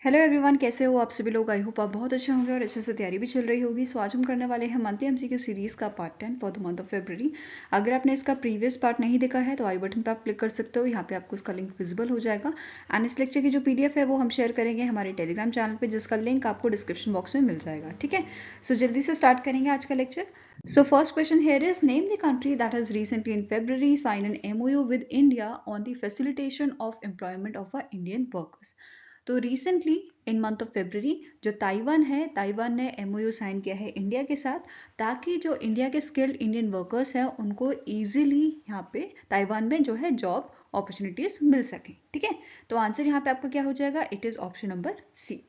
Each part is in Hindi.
हेलो एवरीवन, कैसे हो आप सभी लोग। आई होप आप बहुत अच्छे होंगे और अच्छे से तैयारी भी चल रही होगी। सो आज हम करने वाले हैं मंथली एमसीक्यू सीरीज़ का part 10 for the month of February. अगर आपने इसका प्रीवियस पार्ट नहीं देखा है तो आई बटन पर आप क्लिक कर सकते हो, यहाँ पे आपको इसका लिंक विजिबल हो जाएगा। एंड इस लेक्चर की जो पीडीएफ है वो हम शेयर करेंगे हमारे टेलीग्राम चैनल पर, जिसका लिंक आपको डिस्क्रिप्शन बॉक्स में मिल जाएगा। ठीक है, सो जल्दी से स्टार्ट करेंगे आज का lecture. So first question here is, name the country that has recently in February signed an MOU with India on the facilitation of employment of our Indian workers। तो recently in month of February जो ताइवान है, ताइवान ने एमओयू साइन किया है इंडिया के साथ, ताकि जो इंडिया के स्किल्ड इंडियन वर्कर्स हैं उनको इजीली यहाँ पे ताइवान में जो है जॉब अपॉर्चुनिटीज मिल सके। ठीक है, तो आंसर यहाँ पे आपका क्या हो जाएगा, it is option number C.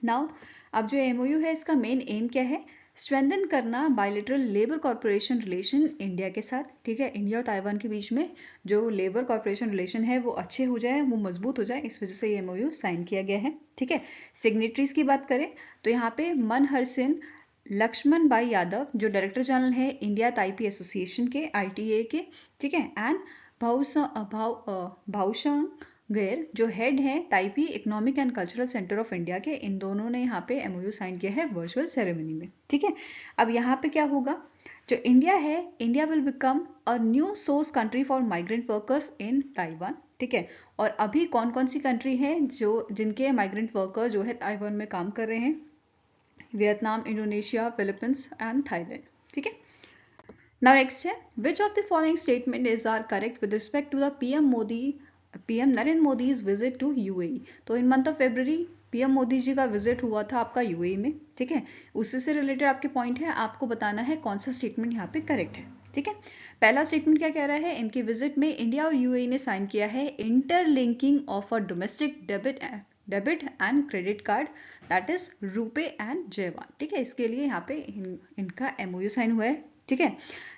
Now अब जो एमओयू है इसका मेन एम क्या है, स्ट्रेंथन करना bilateral labour corporation relation India के साथ। ठीक है, इंडिया और ताइवान के बीच में जो लेबर कॉर्पोरेशन रिलेशन है वो अच्छे हो जाए, वो मजबूत हो जाए, इस वजह से ये एमओयू साइन किया गया है। ठीक है, सिग्नेटरीज की बात करें तो यहाँ पे मनहर सिंह, लक्ष्मण भाई यादव जो डायरेक्टर जनरल है इंडिया ताइपी एसोसिएशन के, आईटीए के। ठीक है, एंड भाउशंग गैर जो हेड है Taipei economic and cultural centre of India के, इन दोनों ने यहाँ पे एमओयू साइन किया है वर्चुअल सेरेमनी में। ठीक है, अब यहाँ पे क्या होगा, जो इंडिया है, India will become a new source country for migrant workers in Taiwan. ठीक है, और अभी कौन कौन सी कंट्री है जो जिनके माइग्रेंट वर्कर जो है ताइवान में काम कर रहे हैं, Vietnam, Indonesia, Philippines and Thailand. ठीक है, नाउ नेक्स्ट है, which of the following statement is are correct with respect to the PM Narendra Modi visit to UAE. तो in month of February PM Modi ji का विजिट हुआ था आपका यूएई में। ठीक है, उसी से रिलेटेड आपके पॉइंट है, आपको बताना है कौन सा स्टेटमेंट यहाँ पे करेक्ट है। ठीक है, पहला स्टेटमेंट क्या कह रहा है, इनकी विजिट में इंडिया और यूएई ने साइन किया है interlinking of a domestic debit and credit card, that is RuPay and Jaivana. ठीक है, इसके लिए यहाँ पे इनका एमओयू साइन हुआ है। ठीक है,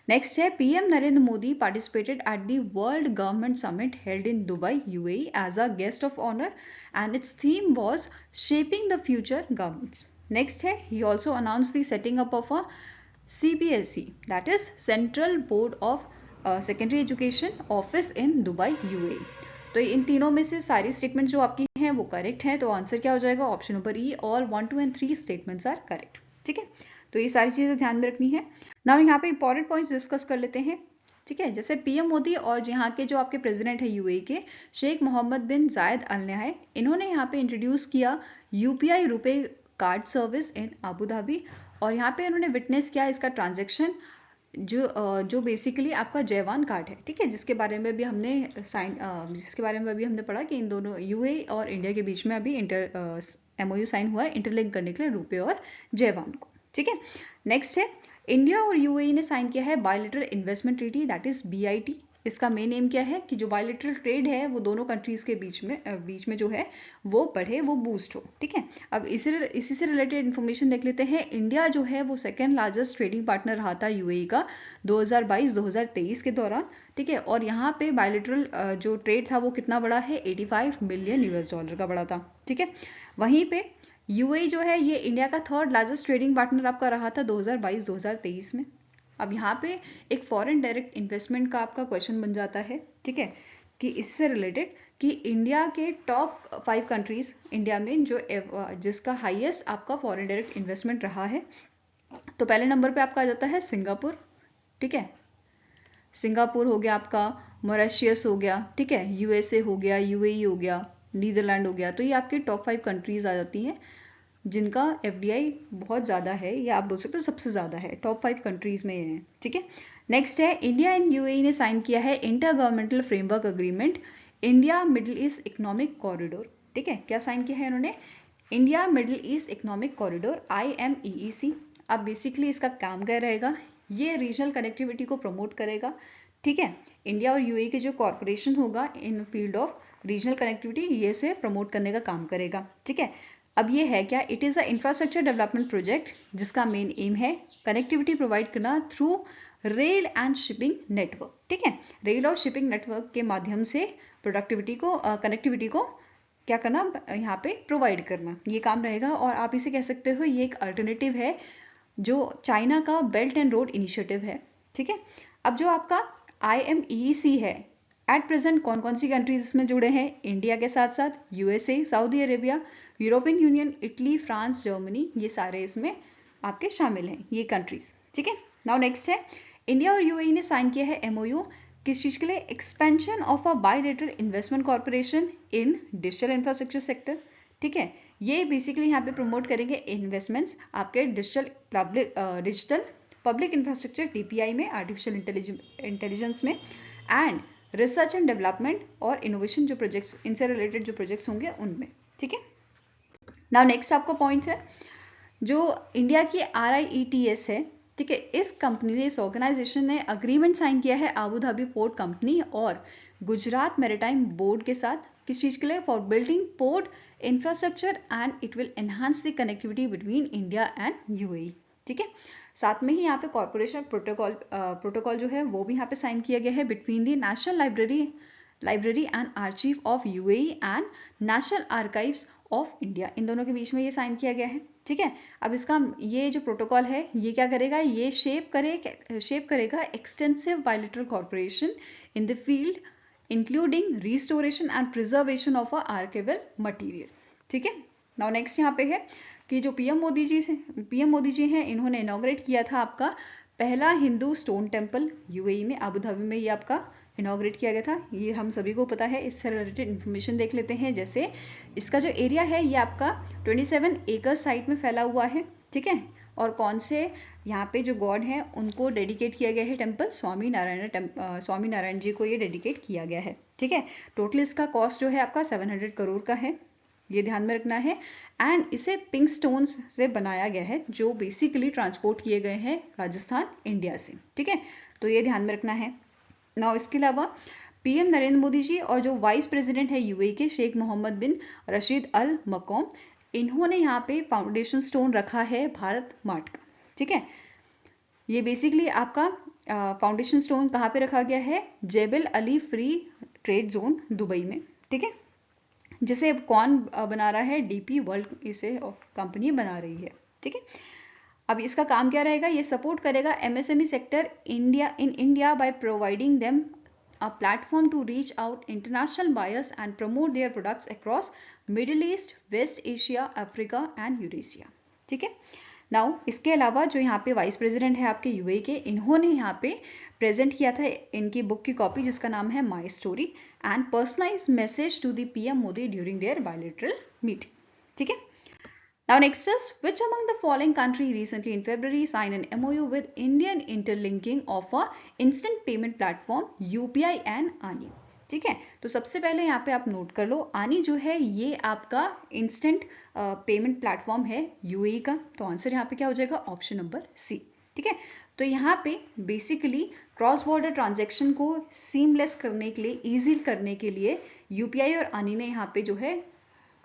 नेक्स्ट है, PM Narendra Modi participated at the world government summit held in Dubai UAE as a guest of honour and its theme was shaping the future governments. Next है, he also announce the setting up of a CBSE, that is Central Board of Secondary Education Office in Dubai UAE। तो इन तीनों में से सारी स्टेटमेंट जो आपकी हैं वो करेक्ट हैं, तो आंसर क्या हो जाएगा, option number E, all 1, 2 and 3 statements are correct. ठीक है, तो ये सारी चीजें ध्यान में रखनी है। नाउ यहाँ पे इंपॉर्टेंट पॉइंट्स डिस्कस कर लेते हैं। ठीक है, जैसे पीएम मोदी और यहाँ के जो आपके प्रेसिडेंट है यूएई के, शेख मोहम्मद बिन जायद अल नहयान, इन्होंने यहाँ पे इंट्रोड्यूस किया UPI RuPay card service in Abu Dhabi, और यहाँ पे उन्होंने विटनेस किया इसका ट्रांजैक्शन जो बेसिकली आपका जयवान कार्ड है। ठीक है, जिसके बारे में भी हमने पढ़ा कि इन दोनों यूएई और इंडिया के बीच में अभी एमओयू साइन हुआ है इंटरलिंक करने के लिए रुपए और जयवान को। ठीक है, नेक्स्ट है, इंडिया और यूएई ने साइन किया है bilateral investment treaty, that is BIT. इसका मेन एम क्या है कि जो बायलैटरल ट्रेड है वो दोनों कंट्रीज के बीच में जो है वो बढ़े, वो बूस्ट हो। ठीक है, अब इसी से रिलेटेड इन्फॉर्मेशन देख लेते हैं। इंडिया जो है वो सेकेंड लार्जेस्ट ट्रेडिंग पार्टनर रहा था यूएई का 2022-2023 के दौरान। ठीक है, और यहाँ पे बायलैटरल जो ट्रेड था वो कितना बड़ा है, 85 मिलियन यूएस डॉलर का बड़ा था। ठीक है, वहीं पे यूएई जो है ये इंडिया का थर्ड लार्जेस्ट ट्रेडिंग पार्टनर आपका रहा था 2022-2023 में। अब यहाँ पे एक फॉरेन डायरेक्ट इन्वेस्टमेंट का आपका क्वेश्चन बन जाता है। ठीक है, कि इससे रिलेटेड कि इंडिया के टॉप 5 कंट्रीज इंडिया में जो जिसका हाईएस्ट आपका फॉरेन डायरेक्ट इन्वेस्टमेंट रहा है, तो पहले नंबर पे आपका आ जाता है सिंगापुर। ठीक है, सिंगापुर हो गया आपका, मॉरिशस हो गया, ठीक है, यूएसए हो गया, यूएई हो गया, नीदरलैंड हो गया। तो ये आपके टॉप 5 कंट्रीज आ जाती हैं जिनका एफडीआई बहुत ज़्यादा है, या आप बोल सकते हो सबसे ज़्यादा है, टॉप 5 कंट्रीज में ये है। ठीक है, नेक्स्ट है, इंडिया एंड यूएई ने साइन किया है inter governmental framework agreement India middle east economic corridor. ठीक है, क्या साइन किया है इन्होंने, India middle east economic corridor IMEEC। अब बेसिकली इसका काम क्या रहेगा, ये रीजनल कनेक्टिविटी को प्रमोट करेगा। ठीक है, इंडिया और यूएई के जो कॉर्पोरेशन होगा इन फील्ड ऑफ रीजनल कनेक्टिविटी, ये से प्रमोट करने का काम करेगा। ठीक है, अब ये है क्या, it is a infrastructure development project जिसका मेन एम है कनेक्टिविटी प्रोवाइड करना through rail and shipping network. ठीक है, रेल और शिपिंग नेटवर्क के माध्यम से कनेक्टिविटी को क्या करना, यहाँ पे प्रोवाइड करना, ये काम रहेगा। और आप इसे कह सकते हो ये एक अल्टरनेटिव है जो चाइना का बेल्ट एंड रोड इनिशिएटिव है। ठीक है, अब जो आपका IMEEC है, एट प्रेजेंट कौन कौन सी कंट्रीज इसमें जुड़े हैं? इंडिया के साथ साथ USA, Saudi Arabia, European union, Italy, France, Germany, ये सारे इसमें आपके शामिल हैं, ये कंट्रीज। ठीक है, नाउ नेक्स्ट है, इंडिया और यूएई ने साइन किया है एमओयू किस चीज के लिए? Expansion of a bilateral investment corporation in digital infrastructure sector. ठीक है, ये बेसिकली यहाँ पे प्रमोट करेंगे इन्वेस्टमेंट्स आपके डिजिटल पब्लिक इंफ्रास्ट्रक्चर डीपीआई में, आर्टिफिशियल इंटेलिजेंस में, एंड रिसर्च एंड डेवलपमेंट और इनोवेशन जो प्रोजेक्ट्स, इनसे रिलेटेड जो प्रोजेक्ट्स होंगे उनमें। ठीक है, नाउ नेक्स्ट आपका पॉइंट है जो इंडिया की RIETS है। ठीक है, इस कंपनी ने, इस ऑर्गेनाइजेशन ने अग्रीमेंट साइन किया है आबू धाबी पोर्ट कंपनी और गुजरात मैरीटाइम बोर्ड के साथ। किस चीज के लिए? For building port infrastructure and it will enhance the connectivity between India and UAE. ठीक है, साथ में ही यहाँ पे कॉर्पोरेशन प्रोटोकॉल जो है वो भी यहाँ पे साइन किया गया है between the national library and archive of UAE and national archives of India, इन दोनों के बीच में ये साइन किया गया है। ठीक है, अब इसका ये जो प्रोटोकॉल है ये क्या करेगा? ये शेप करेगा extensive bilateral corporation in the field including restoration and preservation of archival material. ठीक है, नाउ नेक्स्ट यहाँ पे है कि जो पीएम मोदी जी हैं, इन्होंने इनॉग्रेट किया था आपका पहला हिंदू स्टोन टेम्पल यूएई में, आबू धाबी में, ये आपका इनॉग्रेट किया गया था। ये हम सभी को पता है, इससे रिलेटेड इन्फॉर्मेशन देख लेते हैं। जैसे इसका जो एरिया है ये आपका 27 एकड़ साइट में फैला हुआ है। ठीक है, और कौन से यहाँ पे जो गॉड हैं उनको डेडिकेट किया गया है टेम्पल? स्वामी नारायण जी को ये डेडिकेट किया गया है। ठीक है, टोटल इसका कॉस्ट जो है आपका 700 करोड़ का है, ये ध्यान में रखना है। एंड इसे पिंक स्टोन्स से बनाया गया है जो बेसिकली ट्रांसपोर्ट किए गए हैं राजस्थान इंडिया से। ठीक है, तो ये ध्यान में रखना है। नाउ इसके अलावा पीएम नरेंद्र मोदी जी और जो वाइस प्रेसिडेंट है यूएई के शेख मोहम्मद बिन रशीद अल मकौम, इन्होंने यहाँ पे फाउंडेशन स्टोन रखा है भारत मार्ट का। ठीक है, ये बेसिकली आपका फाउंडेशन स्टोन कहाँ पे रखा गया है? Jebel Ali free trade zone Dubai में। ठीक है, जिसे कौन बना रहा है? डीपी वर्ल्ड इसे कंपनी बना रही है। ठीक है, अब इसका काम क्या रहेगा? ये सपोर्ट करेगा MSME sector in India by providing them a platform to reach out international buyers and promote their products across Middle East, West Asia, Africa and Eurasia। ठीक है, नाउ इसके अलावा जो यहाँ पे वाइस प्रेसिडेंट है आपके यूएई के, इन्होंने यहाँ पे प्रेजेंट किया था इनकी बुक की कॉपी जिसका नाम है my story and personalize message to the PM Modi during their bilateral meeting. ठीक है, now next is, which among the following country recently in February signed an MOU with Indian interlinking of a instant payment platform UPI and ANI। ठीक है, तो सबसे पहले यहाँ पे आप नोट कर लो, आनी जो है ये आपका इंस्टेंट पेमेंट प्लेटफॉर्म है यूएई का। तो आंसर यहाँ पे क्या हो जाएगा? Option number C. ठीक है, तो यहाँ पे बेसिकली क्रॉस बॉर्डर ट्रांजेक्शन को सीमलेस करने के लिए, ईजी करने के लिए यूपीआई और आनी ने यहाँ पे जो है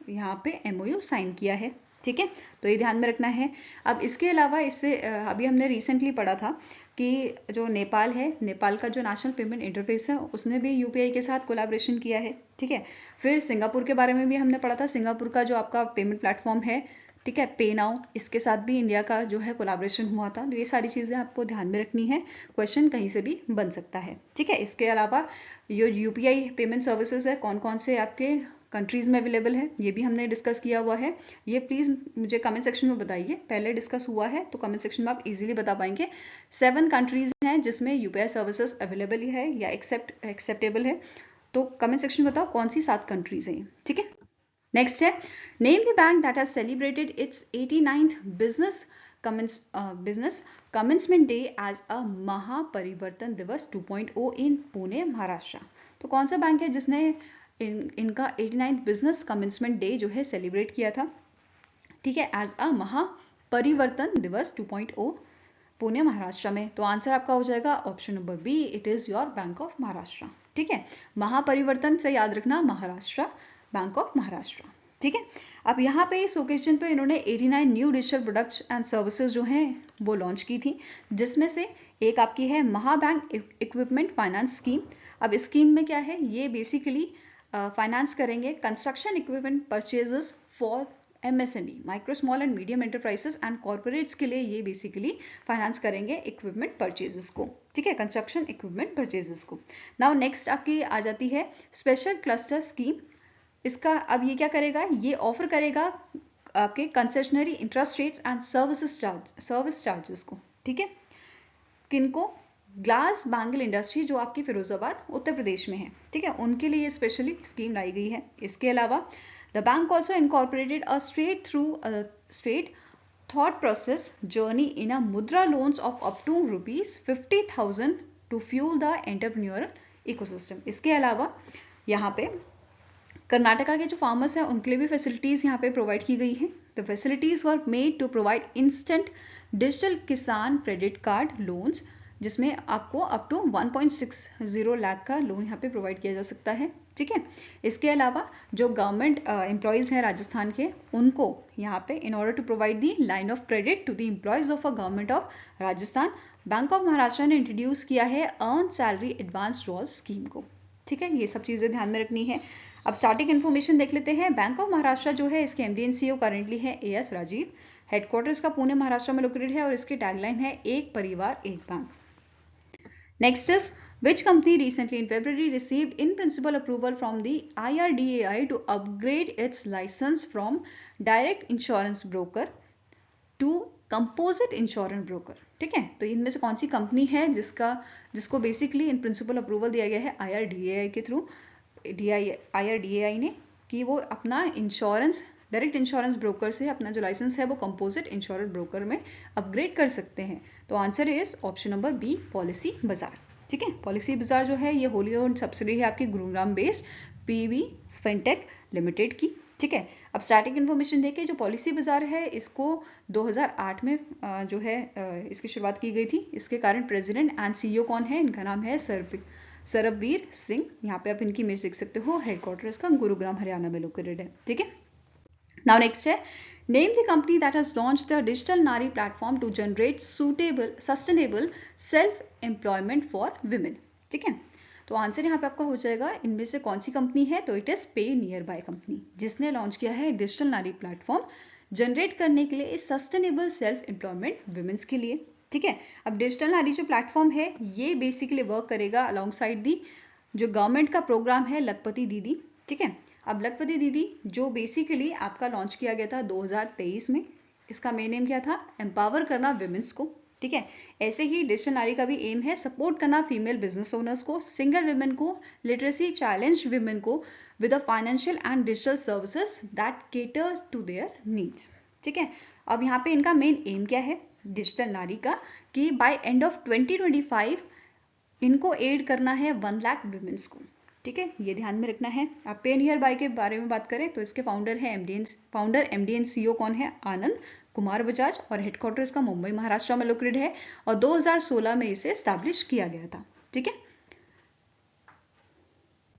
यहाँ पे MOU साइन किया है। ठीक है, तो ये ध्यान में रखना है। अब इसके अलावा इससे अभी हमने रिसेंटली पढ़ा था कि जो नेपाल है, नेपाल का जो नेशनल पेमेंट इंटरफेस है उसने भी यूपीआई के साथ कोलैबोरेशन किया है। ठीक है, फिर सिंगापुर के बारे में भी हमने पढ़ा था, सिंगापुर का जो आपका पेमेंट प्लेटफॉर्म है, ठीक है, पे नाउ, इसके साथ भी इंडिया का जो है कोलैबोरेशन हुआ था। तो ये सारी चीज़ें आपको ध्यान में रखनी है, क्वेश्चन कहीं से भी बन सकता है। ठीक है, इसके अलावा ये यूपीआई पेमेंट सर्विसेज है कौन कौन से आपके कंट्रीज़ में अवेलेबल है, ये भी हमने डिस्कस किया हुआ है। ये प्लीज़ मुझे कमेंट सेक्शन में बताइए, पहले डिस्कस हुआ है तो कमेंट सेक्शन में आप इजीली बता पाएंगे। 7 कंट्रीज़ हैं जिसमें यूपीआई सर्विसेज अवेलेबल है या एक्सेप्टेबल है, तो कमेंट सेक्शन में बताओ कौन सी 7 कंट्रीज़ हैं। ठीक है, नेक्स्ट है, name the bank that has celebrated its 89th business commencement day as a Mahaparivartan Diwas 2.0 इन पुणे महाराष्ट्र। तो कौन सा बैंक है जिसने इनका 89th बिजनेस कमेंसमेंट डे जो है सेलिब्रेट किया था? ठीक है, एज अ महापरिवर्तन दिवस 2.0 पुणे महाराष्ट्र में। तो आंसर आपका हो जाएगा option number B, it is your bank of Maharashtra. ठीक है, महापरिवर्तन से याद रखना महाराष्ट्र, बैंक ऑफ महाराष्ट्र। ठीक है, अब यहाँ पे इस ओकेजन पे इन्होंने 89 new digital products and services जो हैं वो लॉन्च की थी, जिसमें से एक आपकी है महाबैंक इक्विपमेंट फाइनेंस स्कीम। अब इस स्कीम में क्या है, ये बेसिकली फाइनेंस करेंगे construction equipment purchases for MSME, micro small and medium enterprises and corporates के लिए ये बेसिकली फाइनेंस करेंगे इक्विपमेंट परचेजेस को, ठीक है, कंस्ट्रक्शन इक्विपमेंट परचेजेस को। नाउ नेक्स्ट आपकी आ जाती है स्पेशल क्लस्टर स्कीम। इसका अब ये क्या करेगा, ये ऑफर करेगा आपके concessionary interest rates and service charges को, ठीक है, किनको, ग्लास बैंगल इंडस्ट्री जो आपकी फिरोजाबाद उत्तर प्रदेश में है, ठीक है, उनके लिए स्पेशली स्कीम लाई गई है। इसके अलावा the bank also incorporated a straight thought process journey in a Mudra loans of up to ₹50,000 to fuel the entrepreneurial ecosystem. इसके अलावा यहाँ पे कर्नाटका के जो फार्मर्स हैं उनके लिए भी फैसिलिटीज़ यहाँ पे प्रोवाइड की गई है। The facilities were made to provide instant digital Kisan credit card loans, जिसमें आपको अप टू 1.60 लाख का लोन यहाँ पे प्रोवाइड किया जा सकता है, ठीक है। इसके अलावा जो गवर्नमेंट एम्प्लॉयज़ हैं राजस्थान के, उनको यहाँ पे in order to provide the line of credit to the employees of a government of Rajasthan, bank of Maharashtra ने इंट्रोड्यूस किया है earn salary advance drawal scheme को, ठीक है। ये सब चीज़ें ध्यान में रखनी है। अब स्टार्टिंग इन्फॉर्मेशन देख लेते हैं। बैंक ऑफ महाराष्ट्र जो है इसके MD एंड CEO करंटली है AS राजीव। हेडक्वार्टर इसका पुणे महाराष्ट्र में लोकेटेड है और इसकी टैगलाइन है एक परिवार एक bank. Next is which company recently in February received in principle approval from the IRDAI to upgrade its license from direct insurance broker to composite insurance broker, ठीक है। तो इनमें से कौन सी कंपनी है जिसको बेसिकली इन प्रिंसिपल अप्रूवल दिया गया है IRDAI के थ्रू, IRDAI ने, कि वो अपना इंश्योरेंस डायरेक्ट इंश्योरेंस ब्रोकर से अपना जो लाइसेंस है वो कंपोजिट इंश्योरेंस ब्रोकर में अपग्रेड कर सकते हैं। तो answer is option number B, policy Bazaar, ठीक है। पॉलिसी बाजार जो है ये होली ओन सब्सिडी है आपकी Gurugram based PB fintech limited की, ठीक है। अब स्टार्टिंग इन्फॉर्मेशन देखें, जो पॉलिसी बाजार है इसको 2008 में जो है इसकी शुरुआत की गई थी। इसके कारण प्रेसिडेंट एंड CEO कौन है, इनका नाम है सरबवीर सिंह। यहाँ पे आप इनकी इमेज देख सकते हो। हेडक्वार्टर इसका गुरुग्राम हरियाणा में लोकेटेड है, ठीक है। नाउ नेक्स्ट है name the company that has launched the digital Nari platform to generate sustainable self employment for women, ठीक है। तो आंसर यहाँ पे आपका हो जाएगा इनमें से कौन सी कंपनी है, तो इट इज पे नियर बाय कंपनी, जिसने लॉन्च किया है डिजिटल नारी प्लेटफॉर्म जनरेट करने के लिए सस्टेनेबल सेल्फ एम्प्लॉयमेंट विमेन्स के लिए, ठीक है। अब डिजिटल नारी जो प्लेटफॉर्म है ये बेसिकली वर्क करेगा अलॉन्ग साइड दी जो गवर्नमेंट का प्रोग्राम है लखपति दीदी, ठीक है। अब लखपति दीदी जो बेसिकली आपका लॉन्च किया गया था 2023 में, इसका मेन एम क्या था, एम्पावर करना विमेंस को, ठीक है। ऐसे ही डिजिटल नारी का भी एम है सपोर्ट करना फीमेल बिजनेस ओनर्स को, सिंगल विमेन को, लिटरेसी चैलेंज विमेन को with a financial and digital services that cater to their needs, ठीक है। अब यहाँ पे इनका मेन एम क्या है डिजिटल नारी का, कि बाय एंड ऑफ 2025 इनको एड करना है 1 लाख विमेंस को, ठीक है। ये ध्यान में रखना है। आप पे नियर बाय के बारे में बात करें तो इसके फाउंडर MD एंड CEO कौन है, आनंद कुमार बजाज, और हेडक्वार्टर इसका मुंबई महाराष्ट्र में लोकेटेड है और 2016 में इसे एस्टैब्लिश किया गया था, ठीक है।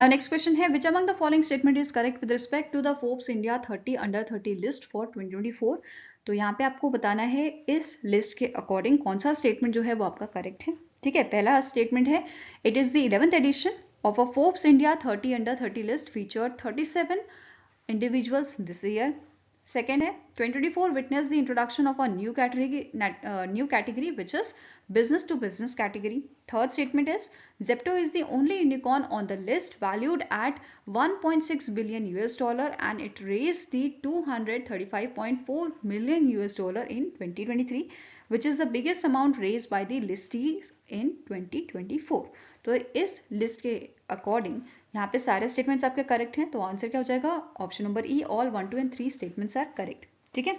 नेक्स्ट क्वेश्चन है which among the following statement is correct with respect to the Forbes India 30 under 30 list for 2024। तो यहाँ पे आपको बताना है इस लिस्ट के अकॉर्डिंग कौन सा स्टेटमेंट जो है वो आपका करेक्ट है, ठीक है। पहला स्टेटमेंट है it is the 11th edition of a Forbes India 30 under 30 list featured 37 individuals this year. Second है 2024 witnessed the introduction of a new category which is business to business category. Third statement is Zepto is the only unicorn on the list valued at $1.6 billion and it raised the $235.4 million in 2023 which is the biggest amount raised by the listees in 2024. तो इस लिस्ट के अकॉर्डिंग यहाँ पे सारे स्टेटमेंट्स आपके करेक्ट हैं, तो आंसर क्या हो जाएगा option number E, all 1, 2 and 3 statements are correct, ठीक है।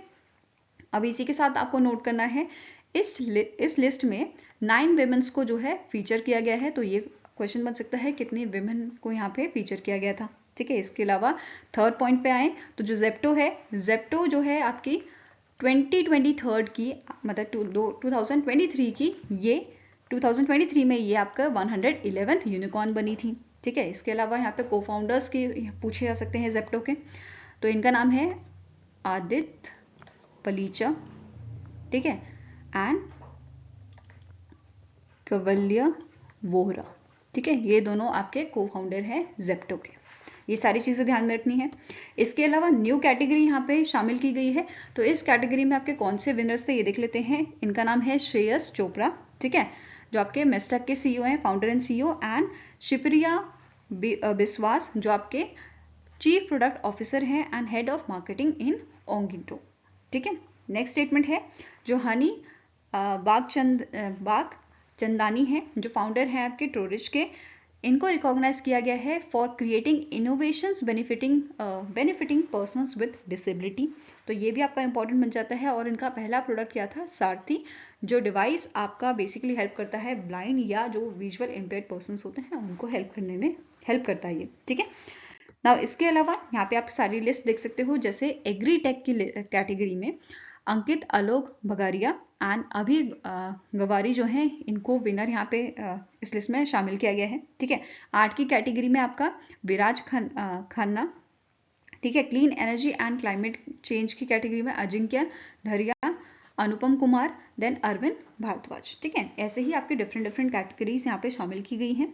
अब इसी के साथ आपको नोट करना है इस लिस्ट में 9 विमेन्स को जो है फीचर किया गया है। तो ये क्वेश्चन बन सकता है कितनी विमेन को यहाँ पे फीचर किया गया था, ठीक है। इसके अलावा थर्ड पॉइंट पे आए तो जो जेप्टो है, जेप्टो जो है आपकी 2023 की मतलब 2023 की, ये 2023 में ये आपका 111th यूनिकॉर्न बनी थी, ठीक है। इसके अलावा यहाँ पे को फाउंडर्स के पूछे जा सकते हैं जेप्टो के, तो इनका नाम है आदित्य पलीचा, ठीक है, एंड कवल्य वोहरा, ठीक है। ये दोनों आपके को फाउंडर हैं जेप्टो के। ये सारी चीज़ें ध्यान में रखनी है। इसके अलावा न्यू कैटेगरी यहाँ पे शामिल की गई है, तो इस कैटेगरी में आपके कौन से विनर्स थे ये देख लेते हैं। इनका नाम है श्रेयस चोपड़ा, ठीक है, जो आपके मेस्टक के सीईओ हैं, founder and CEO, and Shipriya बिस्वास जो आपके चीफ प्रोडक्ट ऑफिसर हैं and head of marketing in ओंगिंटो, ठीक है। नेक्स्ट स्टेटमेंट है जो हनी बागचंदानी है, जो फाउंडर हैं आपके टूरिस्ट के, इनको रिकॉग्नाइज किया गया है for creating innovations benefiting persons with disability. तो ये भी आपका इंपॉर्टेंट बन जाता है। और इनका पहला प्रोडक्ट क्या था, सारथी, जो डिवाइस आपका बेसिकली हेल्प करता है ब्लाइंड या जो विजुअल इम्पेयर्ड पर्सन्स होते हैं उनको हेल्प करने में हेल्प करता है ये, ठीक है। नाउ इसके अलावा यहाँ पे आप सारी लिस्ट देख सकते हो, जैसे एग्री टेक की कैटेगरी में अंकित आलोक भगारिया एंड अभी गवारी जो हैं, इनको विनर यहाँ पे इस लिस्ट में शामिल किया गया है, ठीक है। आर्ट की कैटेगरी में आपका विराज खन्ना, ठीक है। Clean energy and climate change की कैटेगरी में अजिंक्य धरिया, अनुपम कुमार, देन अरविंद भारद्वाज, ठीक है। ऐसे ही आपके डिफरेंट कैटेगरीज यहाँ पे शामिल की गई हैं।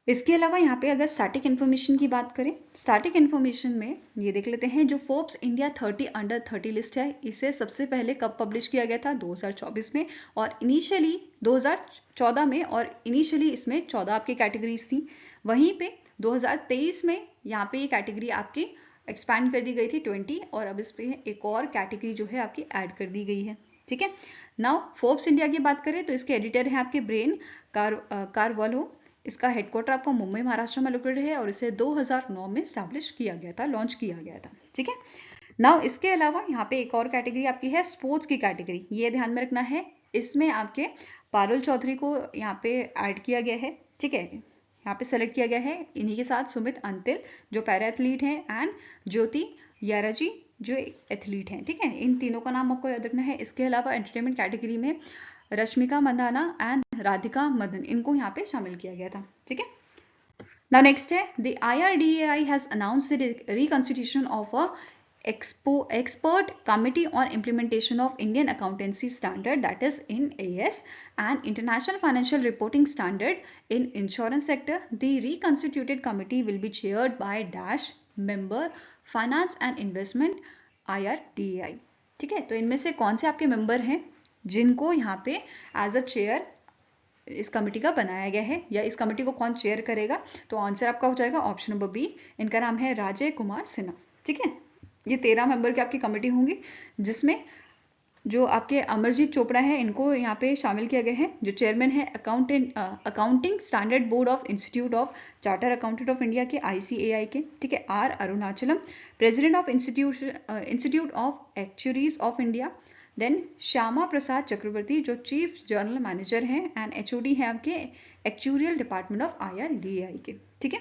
इसके अलावा यहाँ पे अगर स्टैटिक इन्फॉर्मेशन की बात करें, स्टैटिक इन्फॉर्मेशन में ये देख लेते हैं, जो फोर्ब्स इंडिया 30 अंडर 30 लिस्ट है, इसे सबसे पहले कब पब्लिश किया गया था, 2024 में, और इनिशियली 2014 में, और इनिशियली इसमें 14 आपकी कैटेगरीज थी। वहीं पे 2023 में यहाँ पे ये कैटेगरी आपकी एक्सपैंड कर दी गई थी 20, और अब इस पे एक और कैटेगरी जो है आपकी ऐड कर दी गई है, ठीक है। नाउ फोर्ब्स इंडिया की बात करें तो इसके एडिटर हैं आपके ब्रेन कारवालो। इसका हेडक्वार्टर आपका मुंबई महाराष्ट्र में लोकेटेड है, और इसे 2009 में स्टैब्लिश किया गया था, लॉन्च किया गया था, ठीक है। नाउ इसके अलावा यहाँ पे एक और कैटेगरी आपकी है स्पोर्ट्स की कैटेगरी, ये ध्यान में रखना है। इसमें आपके पारुल चौधरी को यहाँ पे ऐड किया गया है, ठीक है, यहाँ पे सेलेक्ट किया गया है। इन्हीं के साथ सुमित अंतिल जो पैरा एथलीट हैं, एंड ज्योति याराजी जो एथलीट हैं, ठीक है। इन तीनों का नाम आपको याद रखना है। इसके अलावा एंटरटेनमेंट कैटेगरी में रश्मिका मंदाना एंड राधिका मदन, इनको यहाँ पे शामिल किया गया था, ठीक है। नाउ नेक्स्ट है the IRDAI has announced the reconstitution of a expert committee on implementation of Indian accountancy standard, that is in AS, and international financial reporting standard in insurance sector. The reconstituted committee will be chaired by dash member finance and investment IRDAI, ठीक है। तो इनमें से कौन से आपके मेंबर हैं जिनको यहाँ पे एज अ चेयर इस कमेटी का बनाया गया है, या इस कमेटी को कौन चेयर करेगा, तो आंसर आपका हो जाएगा ऑप्शन नंबर बी। इनका नाम है राजय कुमार सिन्हा, ठीक है। ये 13 मेंबर की आपकी कमेटी होंगी, जिसमें जो आपके अमरजीत चोपड़ा है, इनको यहाँ पे शामिल किया गया है, जो चेयरमैन है accounting standard board of institute of charter accountant of India के ICAI के, ठीक है, R Arunachalam, president of institute of actuaries of India, then Shyama Prasad Chakraborty जो चीफ जर्नल मैनेजर हैं, एंड HOD है आपके एक्चुरियल डिपार्टमेंट ऑफ IRDAI के, ठीक है।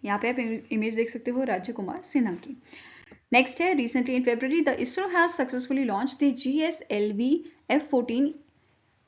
यहाँ पे आप इमेज देख सकते हो राज्य कुमार सिन्हा की। नेक्स्ट है recently in February the ISRO has successfully launch the GSLV F14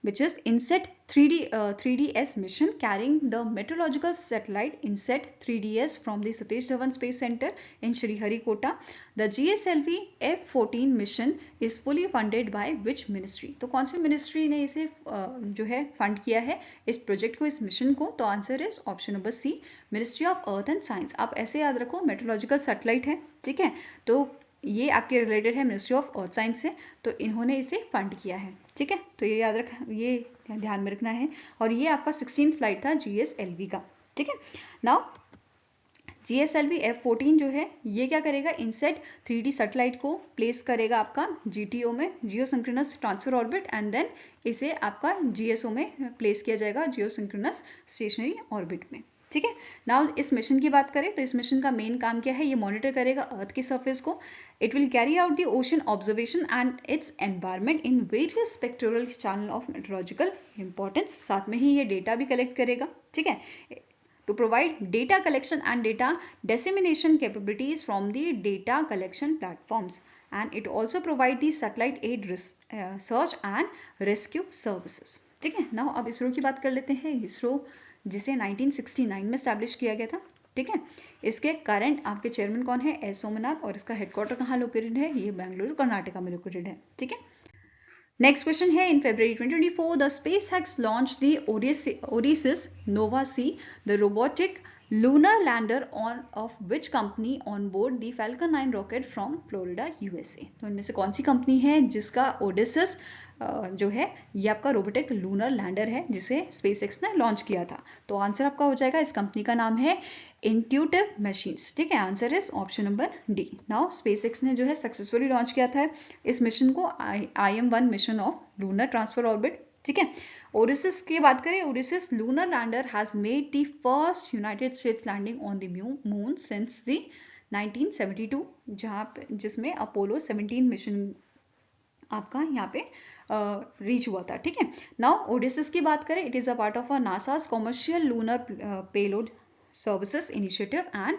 which is INSET 3DS mission carrying the meteorological satellite INSET 3DS from the Satish Dhawan Space Center in Sriharikota. The GSLV F14 mission is fully funded by which ministry? तो कौन सी मिनिस्ट्री ने इसे जो है फंड किया है इस प्रोजेक्ट को, इस मिशन को? तो answer is option number C, ministry of earth and science. आप ऐसे याद रखो, मेट्रोलॉजिकल सैटेलाइट है, ठीक है, तो ये आपके रिलेटेड है मिनिस्ट्री ऑफ अर्थ साइंस से, तो इन्होंने इसे फंड किया है, ठीक है। तो ये याद रख, ये ध्यान में रखना है। और ये आपका 16th फ्लाइट था GSLV का, ठीक है। नाउ GSLV F14 जो है ये क्या करेगा, इनसेट 3D सैटेलाइट को प्लेस करेगा आपका GTO में, geosynchronous transfer orbit, and then इसे आपका GSO में प्लेस किया जाएगा, जियो सिंक्रोनस स्टेशनरी ऑर्बिट में, ठीक है। नाउ इस मिशन की बात करें तो इस मिशन का मेन काम क्या है, ये मॉनिटर करेगा अर्थ की सरफेस को। It will carry out the ocean observation and its environment in various spectral channel of meteorological importance. साथ में ही ये डेटा भी कलेक्ट करेगा, ठीक है, to provide data collection and data dissemination capabilities from the data collection platforms, and it also provide the satellite aid search and rescue services, ठीक है। नाउ अब इसरो की बात कर लेते हैं। इसरो जिसे 1969 में स्टैब्लिश किया गया था, ठीक है। इसके करंट आपके चेयरमैन कौन है, एस सोमनाथ, और इसका हेडक्वार्टर कहाँ लोकेटेड है, ये बेंगलुरु कर्नाटका में लोकेटेड है, ठीक है। नेक्स्ट क्वेश्चन है in February 2024 the SpaceX launched the Odysseus Nova C, the robotic lunar lander of which company on board the Falcon 9 rocket from Florida, USA? तो इनमें से कौन सी कंपनी है जिसका ओडिसस जो है ये आपका रोबोटिक लूनर लैंडर है जिसे स्पेसएक्स ने लॉन्च किया था? तो आंसर आपका हो जाएगा, इस कंपनी का नाम है इंट्यूटिव मशीन्स। ठीक है, answer is option number D. Now SpaceX ने जो है सक्सेसफुली लॉन्च किया था इस मिशन को, IM-1 mission of lunar transfer orbit. ठीक है, ओडिसिस की बात करें, Odysseus lunar lander has made the first United States landing on the moon since the 1972, जहाँ पे जिसमें अपोलो 17 मिशन आपका यहाँ पे रीच हुआ था। ठीक है, नाउ ओडिसिस की बात करें, it is a part of a NASA's commercial lunar payload services initiative and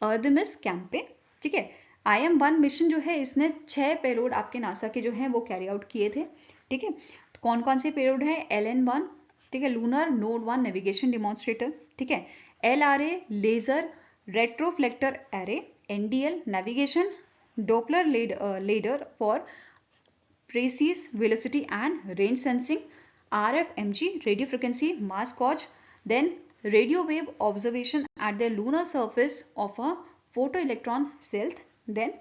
Artemis campaign. ठीक है, IM-1 मिशन जो है इसने 6 पेलोड आपके नासा के जो है वो कैरी आउट किए थे। ठीक है, तो कौन कौन से पेलोड है? LN-1, ठीक है, लूनर नोड 1 नेविगेशन डिमॉन्स्ट्रेटर। ठीक है, LRA laser retroreflector array, NDL navigation Doppler lidar for precise velocity and range sensing, RFMG radio frequency mass gauge, then radio wave observation at the lunar surface of a photoelectron cell, then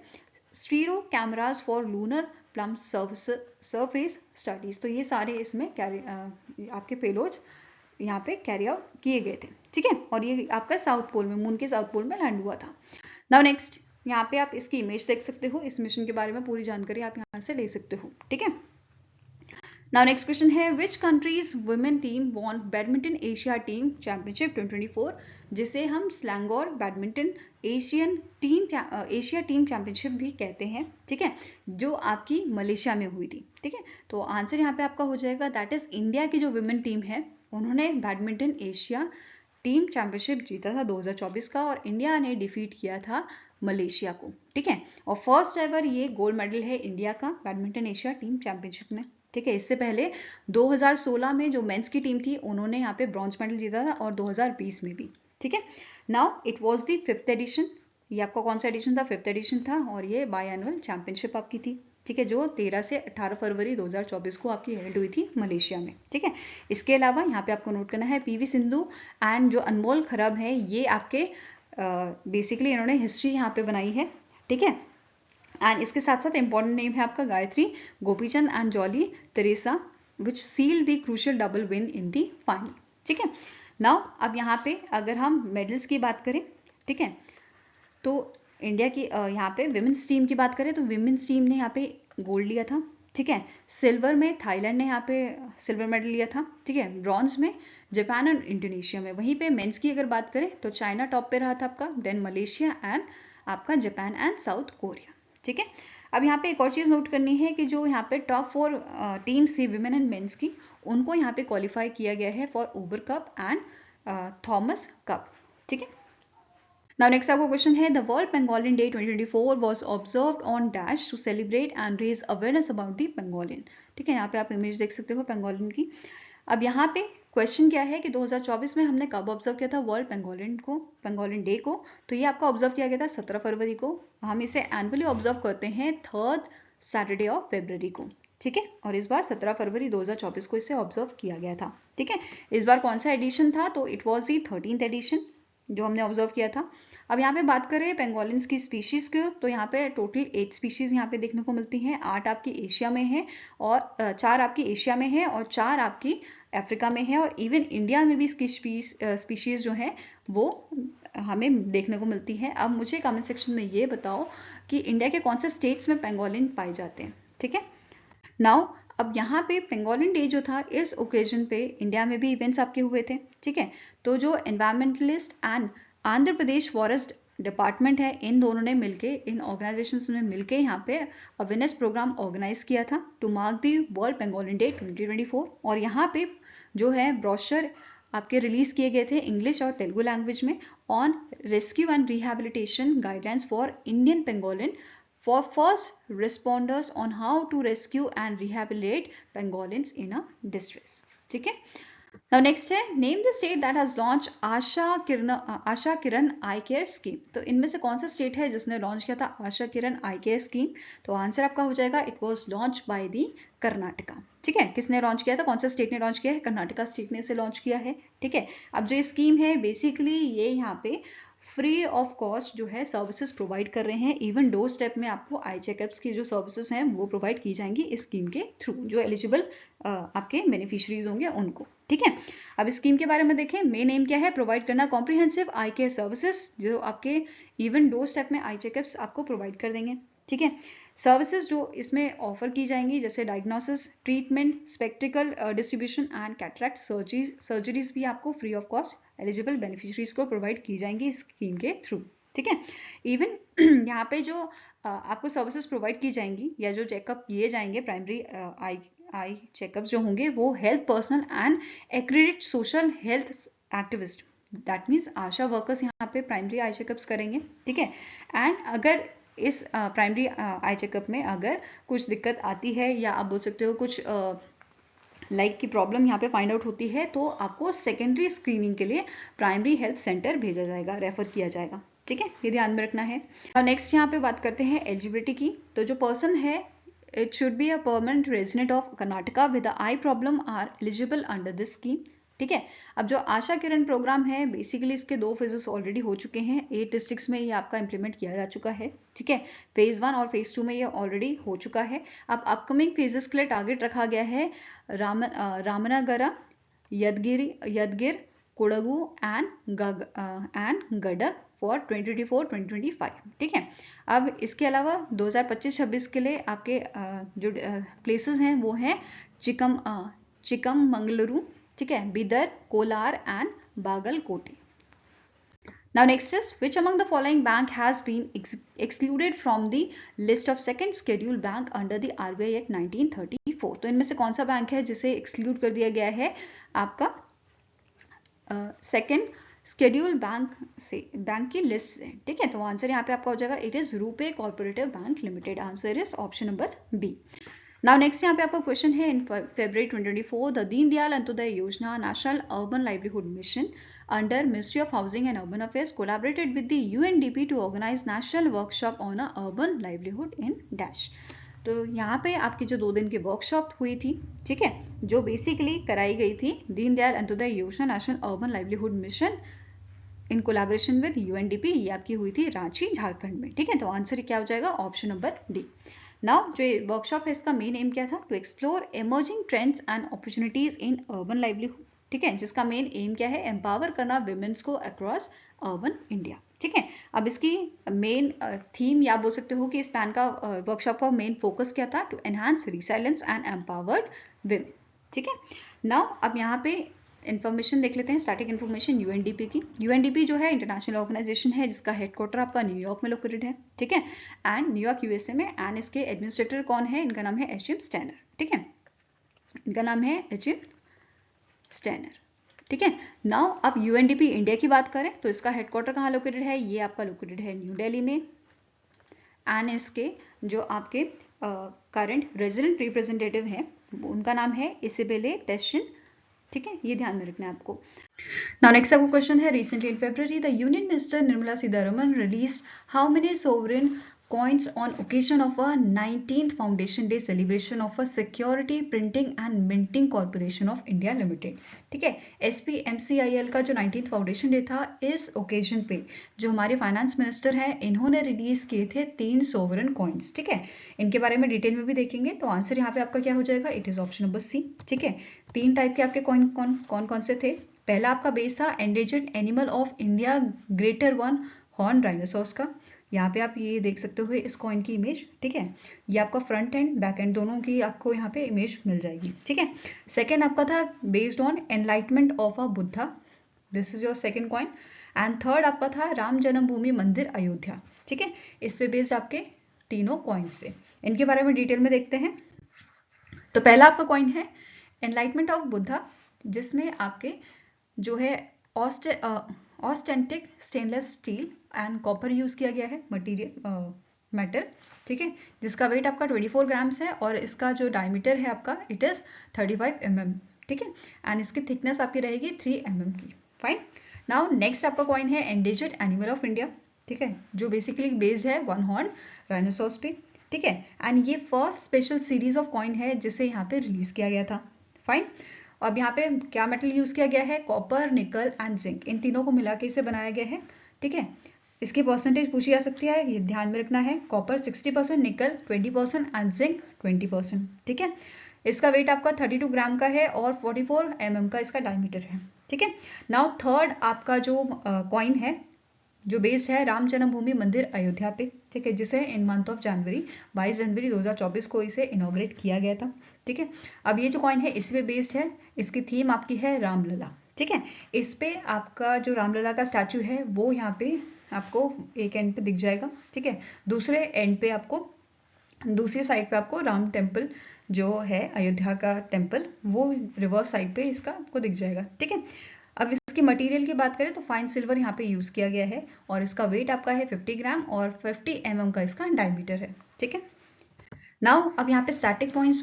stereo cameras for lunar plumb surface studies। तो ये सारे इसमें आपके पेलोड्स यहाँ पे कैरी आउट किए गए थे। ठीक है, और ये आपका साउथ पोल में, मून के साउथ पोल में लैंड हुआ था। नाउ नेक्स्ट, यहाँ पे आप इसकी इमेज देख सकते हो, इस मिशन के बारे में पूरी जानकारी आप यहाँ से ले सकते हो। ठीक है, नाउ नेक्स्ट क्वेश्चन है, which countries women team von badminton Asia team championship 2024, जिसे हम स्लैंगोर बैडमिंटन एशिया टीम चैंपियनशिप भी कहते हैं। ठीक है, जो आपकी मलेशिया में हुई थी। ठीक है, तो आंसर यहाँ पे आपका हो जाएगा, दैट इज इंडिया की जो वुमेन टीम है उन्होंने बैडमिंटन एशिया टीम चैंपियनशिप जीता था 2024 का, और इंडिया ने डिफीट किया था मलेशिया को। ठीक है, और फर्स्ट एवर ये गोल्ड मेडल है इंडिया का बैडमिंटन एशिया टीम चैंपियनशिप में। ठीक है, इससे पहले 2016 में जो मेंस की टीम थी उन्होंने यहाँ पे ब्रॉन्ज मेडल जीता था, और 2020 में भी। ठीक है, now it was the 5th edition, ये आपका कौन सा एडिशन था? 5th एडिशन था, और ये बाई एनुअल चैंपियनशिप आपकी थी। ठीक है, जो 13 से 18 फरवरी 2024 को आपकी हेल्ड हुई थी मलेशिया में। ठीक है, इसके अलावा यहाँ पे आपको नोट करना है PV सिंधु एंड जो अनमोल खरब है, ये आपके बेसिकली इन्होंने हिस्ट्री यहाँ पे बनाई है। ठीक है, एंड इसके साथ साथ इंपॉर्टेंट नेम है आपका Gayatri Gopichand and Jolly Treesa, which seal the crucial double win in the final. ठीक है, नाउ अब यहाँ पे अगर हम मेडल्स की बात करें, ठीक है, तो इंडिया की यहाँ पे विमेंस टीम की बात करें तो विमेंस टीम ने यहाँ पे गोल्ड लिया था। ठीक है, सिल्वर में थाईलैंड ने यहाँ पे सिल्वर मेडल लिया था। ठीक है, ब्रॉन्ज में जापान और इंडोनेशिया में। वहीं पे मेंस की अगर बात करें तो चाइना टॉप पे रहा था आपका, देन मलेशिया एंड आपका जापान एंड साउथ कोरिया। ठीक है, अब यहाँ पे एक और चीज़ नोट करनी है कि जो यहाँ पे टॉप 4 टीम्स थी विमेन एंड मेंस की, उनको यहाँ पे क्वालिफाई किया गया है for Uber cup and Thomas cup. ठीक है, नाउ नेक्स्ट आपको क्वेश्चन है, the world pangolin day 2024 was observed on dash to celebrate and raise awareness about the pangolin. ठीक है, यहाँ पे आप इमेज देख सकते हो पेंगोलिन की। अब यहाँ पे क्वेश्चन क्या है कि 2024 में हमने कब ऑब्जर्व किया था वर्ल्ड पेंगोलिन डे को? तो ये आपका ऑब्जर्व किया गया था 17 फरवरी को। हम इसे एनुअली ऑब्जर्व करते हैं 3rd सैटरडे ऑफ फेब्रवरी को। ठीक है, और इस बार 17 फरवरी 2024 को इसे ऑब्जर्व किया गया था। ठीक है, इस बार कौन सा एडिशन था? तो it was the 13th addition जो हमने ऑब्जर्व किया था। अब यहाँ पे बात करें पेंगोलिन्स की स्पीशीज की, तो यहाँ पे टोटल 8 स्पीशीज यहाँ पे देखने को मिलती हैं। 8 आपकी एशिया में है, और 4 आपकी एशिया में है, और 4 आपकी अफ्रीका में है, और इवन इंडिया में भी इसकी स्पीशीज जो है वो हमें देखने को मिलती है। अब मुझे कमेंट सेक्शन में ये बताओ कि इंडिया के कौन से स्टेट्स में पेंगोलिन पाए जाते हैं। ठीक है, नाउ अब यहाँ पे पेंगोलिन डे जो था, इस ओकेजन पे इंडिया में भी इवेंट्स आपके हुए थे। ठीक है, तो जो environmentalist and Andhra Pradesh forest department है, इन दोनों ने मिलके, इन ऑर्गेनाइजेशंस ने मिलके यहाँ पे अवेयरनेस प्रोग्राम ऑर्गेनाइज किया था to mark the world pangolin day 2024। और यहाँ पे जो है ब्रोशर आपके रिलीज किए गए थे इंग्लिश और तेलुगु लैंग्वेज में, on rescue and rehabilitation guidelines for Indian pangolin for first responders on how to rescue and rehabilitate pangolins in a distress। ठीक है, नाउ नेक्स्ट है name the state that has launch Asha Kiran I care scheme. तो इनमें से कौन सा स्टेट है जिसने लॉन्च किया था आशा किरण आई केयर स्कीम? तो आंसर आपका हो जाएगा it was launch by the Karnataka. ठीक है, किसने लॉन्च किया था, कौन सा स्टेट ने लॉन्च किया है? कर्नाटका स्टेट ने इसे लॉन्च किया है। ठीक है, अब जो ये स्कीम है बेसिकली ये यहाँ पे फ्री ऑफ कॉस्ट जो है सर्विसेज प्रोवाइड कर रहे हैं। इवन डोर स्टेप में आपको आई चेकअप्स की जो सर्विसेज हैं वो प्रोवाइड की जाएंगी इस स्कीम के थ्रू, जो एलिजिबल आपके बेनिफिशरीज होंगे उनको। ठीक है, अब स्कीम के बारे में देखें, मेन एम क्या है? प्रोवाइड करना कॉम्प्रिहेंसिव आई केयर सर्विसेज, जो आपके इवन डोर स्टेप में आई चेकअप्स आपको प्रोवाइड कर देंगे। ठीक है, सर्विसेज जो इसमें ऑफर की जाएंगी जैसे diagnosis, treatment, spectacled distribution and cataract surgeries भी आपको free of cost eligible beneficiaries को प्रोवाइड की जाएंगी इस स्कीम के थ्रू। ठीक है, इवन यहाँ पे जो आपको सर्विसेज प्रोवाइड की जाएंगी या जो चेकअप किए जाएंगे प्राइमरी आई चेकअप्स जो होंगे वो health personnel and accredit social health activist, that means Asha workers यहाँ पे प्राइमरी आई चेकअप्स करेंगे। ठीक है, एंड अगर इस प्राइमरी आई चेकअप में अगर कुछ दिक्कत आती है या आप बोल सकते हो कुछ लाइक की प्रॉब्लम यहाँ पे फाइंड आउट होती है तो आपको सेकेंडरी स्क्रीनिंग के लिए प्राइमरी हेल्थ सेंटर भेजा जाएगा, रेफर किया जाएगा। ठीक है, ये ध्यान में रखना है। और नेक्स्ट यहाँ पे बात करते हैं एलिजिबिलिटी की। तो जो पर्सन है it should be a permanent resident of Karnataka with eye problem are eligible under this scheme. ठीक है, अब जो आशा किरण प्रोग्राम है बेसिकली इसके 2 फेजेस ऑलरेडी हो चुके हैं, 8 डिस्ट्रिक्ट्स में ये आपका इंप्लीमेंट किया जा चुका है। ठीक है, फेज 1 और फेज 2 में ये ऑलरेडी हो चुका है। अब अपकमिंग फेजेस के लिए टारगेट रखा गया है रामनगरा, यदगिर, कोडगु एंड गडक फॉर 2024-2025। ठीक है, अब इसके अलावा 2025-26 के लिए आपके जो प्लेसेस हैं वो हैं चिकमंगलुरु, ठीक है, Bidar, Kolar and Bagalkote. Now next is which among the following bank has been excluded from the list of second scheduled bank under the RBI Act 1934? तो इनमें से कौन सा बैंक है जिसे एक्सक्लूड कर दिया गया है आपका सेकेंड शेड्यूल बैंक की लिस्ट से? ठीक है, तो आंसर यहाँ पे आपका हो जाएगा it is Rupee cooperative bank limited. Answer is option number B. Now next यहाँ पे आपका क्वेश्चन है in February 2024 the Deendayal Antyodaya Yojana national urban livelihood mission under ministry of housing and urban affairs collaborated with the UNDP to organise national workshop on a urban livelihood in dash. तो यहाँ पे आपकी जो 2 दिन की वर्कशॉप हुई थी, ठीक है, जो बेसिकली कराई गई थी Deendayal Antyodaya Yojana national urban livelihood mission in collaboration with UNDP, ये आपकी हुई थी रांची झारखंड में। ठीक है, तो आंसर क्या हो जाएगा? Option number D. नाउ जो वर्कशॉप है इसका मेन एम क्या था? To explore emerging trends and opportunities in urban livelihood. ठीक है, जिसका मेन एम क्या है? एम्पावर करना विमेंस को अक्रॉस अर्बन इंडिया। ठीक है, अब इसकी मेन थीम या बोल सकते हो कि इस प्लान का वर्कशॉप का मेन फोकस क्या था? To enhance resilience and empowered women. ठीक है, नाउ अब यहाँ पे इन्फॉर्मेशन देख लेते हैं, स्टैटिक इन्फॉर्मेशन UNDP की। UNDP जो है इंटरनेशनल ऑर्गेनाइजेशन है जिसका हेडक्वार्टर आपका न्यूयॉर्क में लोकेटेड है। ठीक है, एंड न्यूयॉर्क USA में, एंड इसके एडमिनिस्ट्रेटर कौन है? इनका नाम है HM स्टैनर। ठीक है, इनका नाम है HM स्टैनर। ठीक है, नाउ अब UNDP इंडिया की बात करें तो इसका हेडक्वार्टर कहाँ लोकेटेड है? ये आपका लोकेटेड है न्यू दिल्ली में, एंड इसके जो आपके करंट रेजिडेंट रिप्रेजेंटेटिव है उनका नाम है इसिबेले टेस्चिन। ठीक है, ये ध्यान में रखना है आपको। नाउ नेक्स्ट आपको क्वेश्चन है recently in February the union minister Nirmala Sitharaman released how many sovereign coins on occasion of a 19th Foundation Day celebration of a Security Printing and Minting Corporation of India Limited। ठीक है, SPMCIL का जो 19th फाउंडेशन डे था इस ओकेजन पे जो हमारे फाइनेंस मिनिस्टर हैं इन्होंने रिलीज किए थे 3 सोवरेन कॉइन्स। ठीक है, इनके बारे में डिटेल में भी देखेंगे, तो आंसर यहाँ पे आपका क्या हो जाएगा? It is option number C. ठीक है, 3 टाइप के आपके कॉइन कौन से थे? पहला आपका बेस था endangered animal of India greater one horn rhinoceros का। यहाँ पे आप ये देख सकते हो इस कॉइन की इमेज। ठीक है, ये आपका फ्रंट एंड बैक एंड दोनों की आपको यहाँ पे इमेज मिल जाएगी। ठीक है, सेकेंड आपका था based on enlightenment of a Buddha, this is your second coin. And third आपका था राम जन्मभूमि मंदिर अयोध्या। ठीक है, इस पे बेस्ड आपके तीनों कॉइन्स थे। इनके बारे में डिटेल में देखते हैं। तो पहला आपका कॉइन है एनलाइटमेंट ऑफ बुद्धा, जिसमें आपके जो है austenitic stainless steel and copper use किया गया है मटेरियल मेटल। ठीक है, जिसका वेट आपका 24 ग्राम्स है और इसका जो डायमीटर है आपका इट इज 35 mm। ठीक है, एंड इसकी थिकनेस आपकी रहेगी 3 mm की। फाइन। नाउ नेक्स्ट आपका कॉइन है एंडेंजर्ड एनिमल ऑफ इंडिया, ठीक है, जो बेसिकली बेस्ड है वन हॉर्न राइनोसोरस पे, ठीक है, एंड ये first special series of coin है जिसे यहाँ पे रिलीज किया गया था। फाइन। अब यहाँ पे क्या मेटल यूज किया गया है, कॉपर, निकल एंड जिंक, इन तीनों को मिला के इसे बनाया गया है, ठीक है। इसकी परसेंटेज पूछी जा सकती है, ये ध्यान में रखना है, कॉपर 60%, निकल 20% एंड जिंक 20%, ठीक है। इसका वेट आपका 32 ग्राम का है और 44 mm का इसका डायमीटर है, ठीक है। नाउ थर्ड आपका जो कॉइन है जो बेस्ड है राम जन्मभूमि मंदिर अयोध्या पे, ठीक है, जिसे इन मंथ ऑफ जनवरी 22 जनवरी 2024 को इसे इनॉग्रेट किया गया था, ठीक है। अब ये जो कॉइन है इस पे बेस्ड है, इसकी थीम आपकी है रामलला, ठीक है। इस पे आपका जो रामलला का स्टैचू है वो यहाँ पे आपको एक एंड पे दिख जाएगा, ठीक है, दूसरे एंड पे आपको, दूसरी साइड पे आपको राम टेम्पल जो है अयोध्या का टेम्पल वो रिवर्स साइड पे इसका आपको दिख जाएगा, ठीक है। अब इसकी मटेरियल की बात करें तो फाइन सिल्वर यहाँ पे यूज किया गया है और इसका वेट आपका है 50 ग्राम और 50 mm का इसका डायमीटर है, ठीक है। नाउ अब यहाँ पे स्टैटिक पॉइंट्स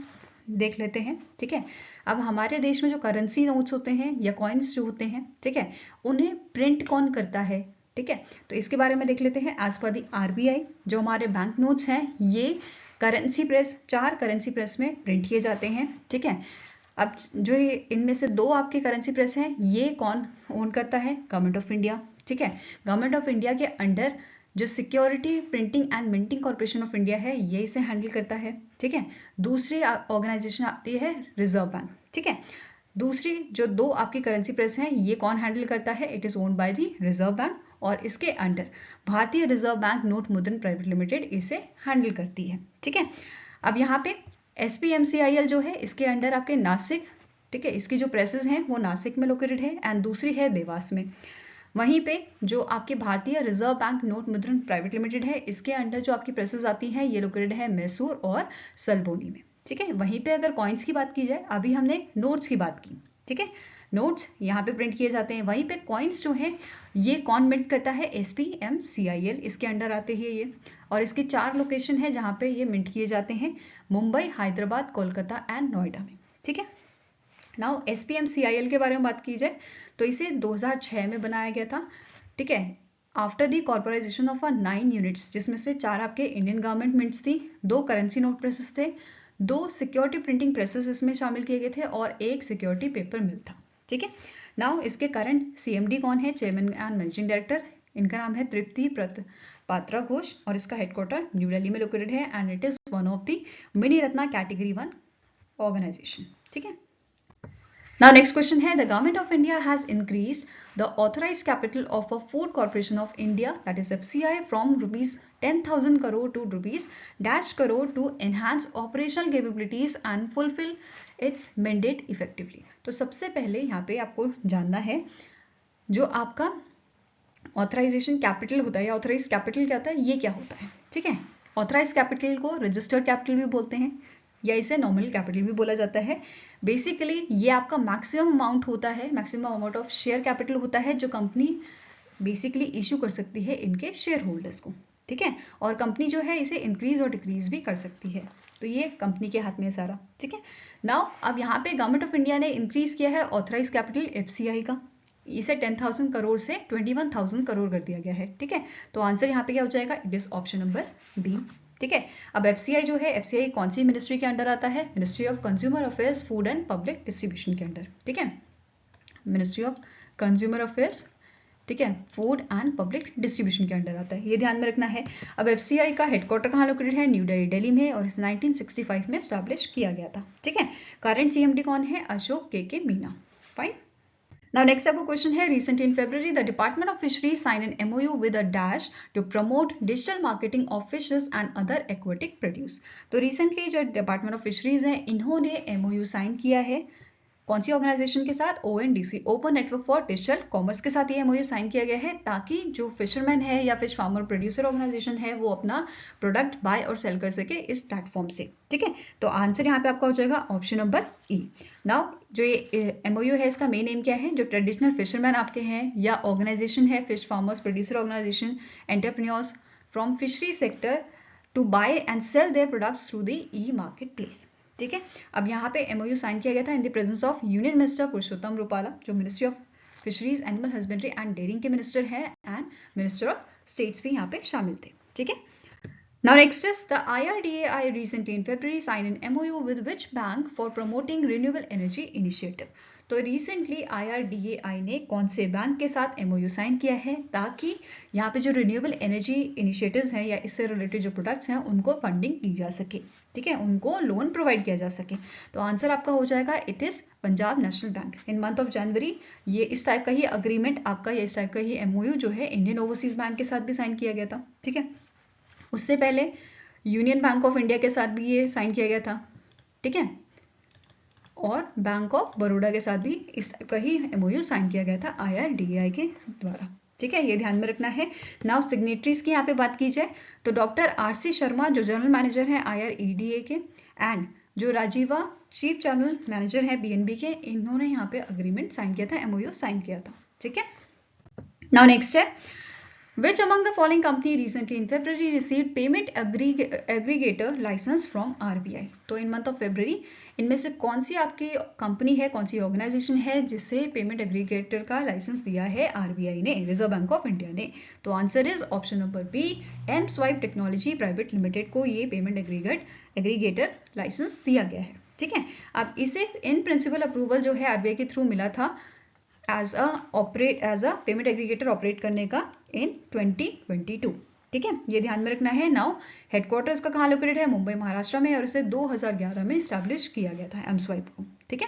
देख लेते हैं, ठीक है। अब हमारे देश में जो करेंसी नोट्स होते हैं या कॉइन्स जो होते हैं, ठीक है, उन्हें प्रिंट कौन करता है, ठीक है, तो इसके बारे में देख लेते हैं। एज पर दी RBI जो हमारे बैंक नोट्स हैं ये करेंसी प्रेस, 4 करेंसी प्रेस में प्रिंट किए जाते हैं, ठीक है। अब जो इनमें से 2 आपके करेंसी प्रेस हैं ये कौन ओन करता है, गवर्नमेंट ऑफ इंडिया, ठीक है। गवर्नमेंट ऑफ इंडिया के अंडर जो security printing and minting corporation of India है ये इसे हैंडल करता है, ठीक है। दूसरी ऑर्गेनाइजेशन आती है रिजर्व बैंक, ठीक है। दूसरी जो 2 आपकी करेंसी प्रेस हैं ये कौन हैंडल करता है, it is owned by the reserve bank और इसके अंडर भारतीय रिजर्व बैंक नोट मुद्रण प्राइवेट लिमिटेड इसे हैंडल करती है, ठीक है। अब यहाँ पे SPMCIL जो है इसके अंडर आपके नासिक, ठीक है, इसकी जो प्रेसेस हैं वो नासिक में लोकेटेड है एंड दूसरी है देवास में। वहीं पे जो आपके भारतीय रिजर्व बैंक नोट मुद्रण प्राइवेट लिमिटेड है इसके अंडर जो आपकी प्रेसेस आती हैं ये लोकेटेड है मैसूर और सलबोनी में, ठीक है। वहीं पे अगर कॉइन्स की बात की जाए, अभी हमने नोट्स की बात की, ठीक है, नोट्स यहाँ पे प्रिंट किए जाते हैं, वहीं पे कॉइन्स जो है ये कौन मिंट करता है, SPMCIL इसके अंडर आते हैं ये, और इसकी 4 लोकेशन है जहाँ पे ये मिंट किए जाते हैं, मुंबई, हैदराबाद, कोलकाता एंड नोएडा में, ठीक है। नाउ SPMCIL के बारे में बात की जाए तो इसे 2006 में बनाया गया था, ठीक है, आफ्टर दी कॉर्पोराइजेशन ऑफ 9 यूनिट्स, जिसमें से 4 आपके इंडियन गवर्नमेंट मिंट्स थी, 2 करेंसी नोट प्रेसेस थे, 2 सिक्योरिटी प्रिंटिंग प्रेसेस इसमें शामिल किए गए थे और 1 सिक्योरिटी पेपर मिल था, ठीक है। नाउ इसके करंट CMD कौन है, चेयरमैन एंड मैनेजिंग डायरेक्टर, इनका नाम है तृप्ति पात्रा घोष और इसका हेडक्वार्टर न्यू दिल्ली में लोकेटेड है and it is one of the mini Ratna category 1 organisation, ठीक है। Now next question है, the government of India has increased the authorized capital of a Food Corporation of India that is FCI from rupees 10,000 crore to rupees dash crore to enhance operational capabilities and fulfill its mandate effectively। तो सबसे पहले यहाँ पे आपको जानना है जो आपका ऑथराइजेशन कैपिटल होता है या ऑथराइज कैपिटल क्या होता है, ये क्या होता है, ठीक है। ऑथराइज कैपिटल को रजिस्टर्ड कैपिटल भी बोलते हैं या इसे नॉमिनल कैपिटल भी बोला जाता है। बेसिकली ये आपका मैक्सिमम अमाउंट होता है, maximum amount of share capital होता है जो कंपनी बेसिकली इशू कर सकती है इनके शेयर होल्डर्स को, ठीक है, और कंपनी जो है इसे इंक्रीज और डिक्रीज भी कर सकती है, तो ये कंपनी के हाथ में है सारा, ठीक है। नाउ अब यहाँ पे गवर्नमेंट ऑफ इंडिया ने इंक्रीज किया है ऑथराइज कैपिटल FCI का, इसे 10,000 करोड़ से 21,000 करोड़ कर दिया गया है, ठीक है। तो आंसर यहाँ पे क्या हो जाएगा, it is option number B, ठीक है। अब FCI जो है, FCI कौन सी मिनिस्ट्री के अंडर आता है, ministry of consumer affairs, food and public distribution के अंडर, ठीक है, मिनिस्ट्री ऑफ कंज्यूमर अफेयर्स, ठीक है, फूड एंड पब्लिक डिस्ट्रीब्यूशन के अंडर आता है, ये ध्यान में रखना है। अब FCI का हेडक्वार्टर कहाँ लोकेटेड है, न्यू दिल्ली में, और इसे 1965 में स्टैब्लिश किया गया था, ठीक है। करंट CMD कौन है, अशोक के Meena, fine. Now next up a question है, recently in February the Department of Fisheries signed an MOU with a dash to promote digital marketing of fishes and other aquatic produce। तो recently जो Department of Fisheries है इन्होंने MOU साइन किया है कौन सी ऑर्गेनाइजेशन के साथ, ONDC, open network for digital commerce के साथ ये MOU साइन किया गया है ताकि जो फिशरमैन है या फिश फार्मर प्रोड्यूसर ऑर्गेनाइजेशन है वो अपना प्रोडक्ट बाय और सेल कर सके इस प्लेटफॉर्म से, ठीक है। तो आंसर यहाँ पे आपका हो जाएगा ऑप्शन नंबर E। नाउ जो ये MOU है इसका मेन एम क्या है, जो ट्रेडिशनल फिशरमैन आपके हैं या ऑर्गेनाइजेशन है fish farmers producer organisation entrepreneurs from fishery sector to buy and sell their products through the E market place, ठीक है। अब यहाँ पे MOU साइन किया गया था in the presence of union minister Purushottam Rupala, जो ministry of fisheries, animal husbandry and dairying के मिनिस्टर हैं, एंड मिनिस्टर ऑफ स्टेट्स भी यहाँ पे शामिल थे। ठीक है। Now next is the IRDAI recently in February signed an MOU with which bank for promoting renewable energy initiative. तो recently IRDAI ने कौन से बैंक के साथ MOU साइन किया है ताकि यहाँ पे जो रिन्यूएबल एनर्जी इनिशिएटिव्स हैं या इससे रिलेटेड जो प्रोडक्ट्स हैं उनको फंडिंग की जा सके, ठीक है, उनको लोन प्रोवाइड किया जा सके। तो आंसर आपका हो जाएगा it is Punjab national bank. In month of January ये इस टाइप का ही अग्रीमेंट आपका, या इस टाइप का ही MOU जो है इंडियन ओवरसीज बैंक के साथ भी साइन किया गया था। ठीक है। उससे पहले यूनियन बैंक ऑफ इंडिया के साथ भी ये साइन किया गया था। ठीक है। और बैंक ऑफ बड़ौदा के साथ भी इस टाइप का ही MOU साइन किया गया था IRDAI के द्वारा। ठीक है, ये ध्यान में रखना है। नाउ सिग्नेटरीज की यहाँ पे बात की जाए तो डॉक्टर RC शर्मा जो जनरल मैनेजर हैं IREDA के, एंड जो राजीवा चीफ जनरल मैनेजर है BNB के, इन्होंने यहाँ पे अग्रीमेंट साइन किया था, MOU साइन किया था। ठीक है। नाउ नेक्स्ट है Which among the following company recently in February received payment aggregator license from RBI? तो इन मंथ ऑफ February इनमें से कौन सी आपकी कंपनी है, कौन सी ऑर्गेनाइजेशन है जिसे पेमेंट एग्रीगेटर का लाइसेंस दिया है RBI ने, रिजर्व बैंक ऑफ इंडिया ने? तो answer is option number B, M-Swipe technology private limited को ये पेमेंट एग्रीगेटर लाइसेंस दिया गया है। ठीक है। अब इसे इन प्रिंसिपल अप्रूवल जो है RBI के थ्रू मिला था as a payment aggregator operate करने का इन 2022। ठीक है, ये ध्यान में रखना है। नाउ हेडक्वार्टर इसका कहाँ लोकेटेड है? मुंबई महाराष्ट्र में, और इसे 2011 में स्टैब्लिश किया गया था M-Swipe को। ठीक है।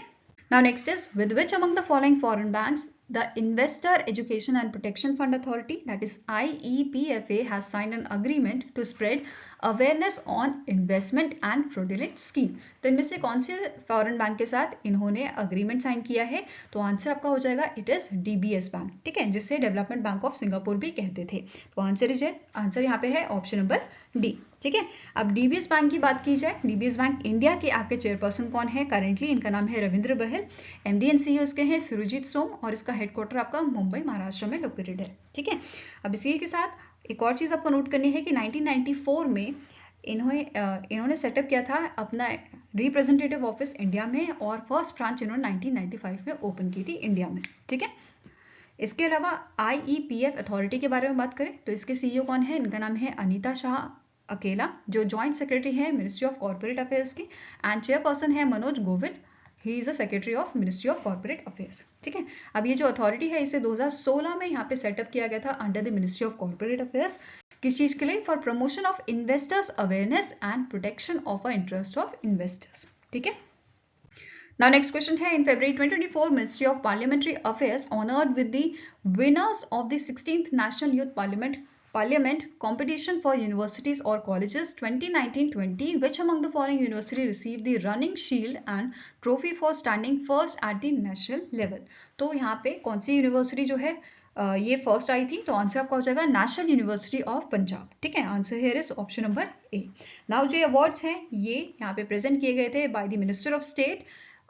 Now next is with which among the following foreign banks the Investor Education and Protection Fund Authority, that is IEPFA, has signed an agreement to spread awareness on investment and fraudulent scheme. तो इनमें से कौन से फॉरेन बैंक के साथ इन्होंने अग्रीमेंट साइन किया है? तो आंसर आपका हो जाएगा इट इज DBS बैंक। ठीक है, जिसे डेवलपमेंट बैंक ऑफ सिंगापुर भी कहते थे। तो आंसर यहाँ पे है ऑप्शन नंबर डी। ठीक है। अब DBS बैंक की बात की जाए, DBS बैंक इंडिया के आपके चेयरपर्सन कौन है करेंटली? इनका नाम है रविंद्र बहल। MD एंड CEO इसके हैं सुरजीत सोम, और इसका हेडक्वार्टर आपका मुंबई महाराष्ट्र में लोकेटेड है। ठीक है। अब इसी के साथ एक और चीज आपको नोट करनी है कि 1994 में इन्होंने सेटअप किया था अपना रिप्रेजेंटेटिव ऑफिस इंडिया में, और फर्स्ट ब्रांच इन्होंने 1995 में ओपन की थी इंडिया में। ठीक है। इसके अलावा IEPF अथॉरिटी के बारे में बात करें तो इसके CEO कौन है? इनका नाम है अनीता शाह अकेला, जो जॉइंट सेक्रेटरी है मिनिस्ट्री ऑफ कॉर्पोरेट अफेयर्स की, एंड चेयरपर्सन है Manoj Govil, he is a secretary of ministry of corporate affairs. ठीक है। अब ये जो अथॉरिटी है इसे 2016 में यहाँ पे सेटअप किया गया था under the ministry of corporate affairs. किस चीज के लिए? For promotion of investors awareness and protection of interest of investors. ठीक है। Now next question है, in February 2024 Ministry of Parliamentary Affairs honored with the winners of the 16th National Youth Parliament competition for universities or colleges 2019-20, which among the following university received the running shield and trophy for standing first at the national level? तो यहाँ पे कौन सी यूनिवर्सिटी जो है ये फर्स्ट आई थी? तो आंसर आपका हो जाएगा नेशनल यूनिवर्सिटी ऑफ पंजाब। ठीक है, answer here is option number A. Now जो अवार्ड्स हैं ये यहाँ पे प्रेजेंट किए गए थे by the minister of state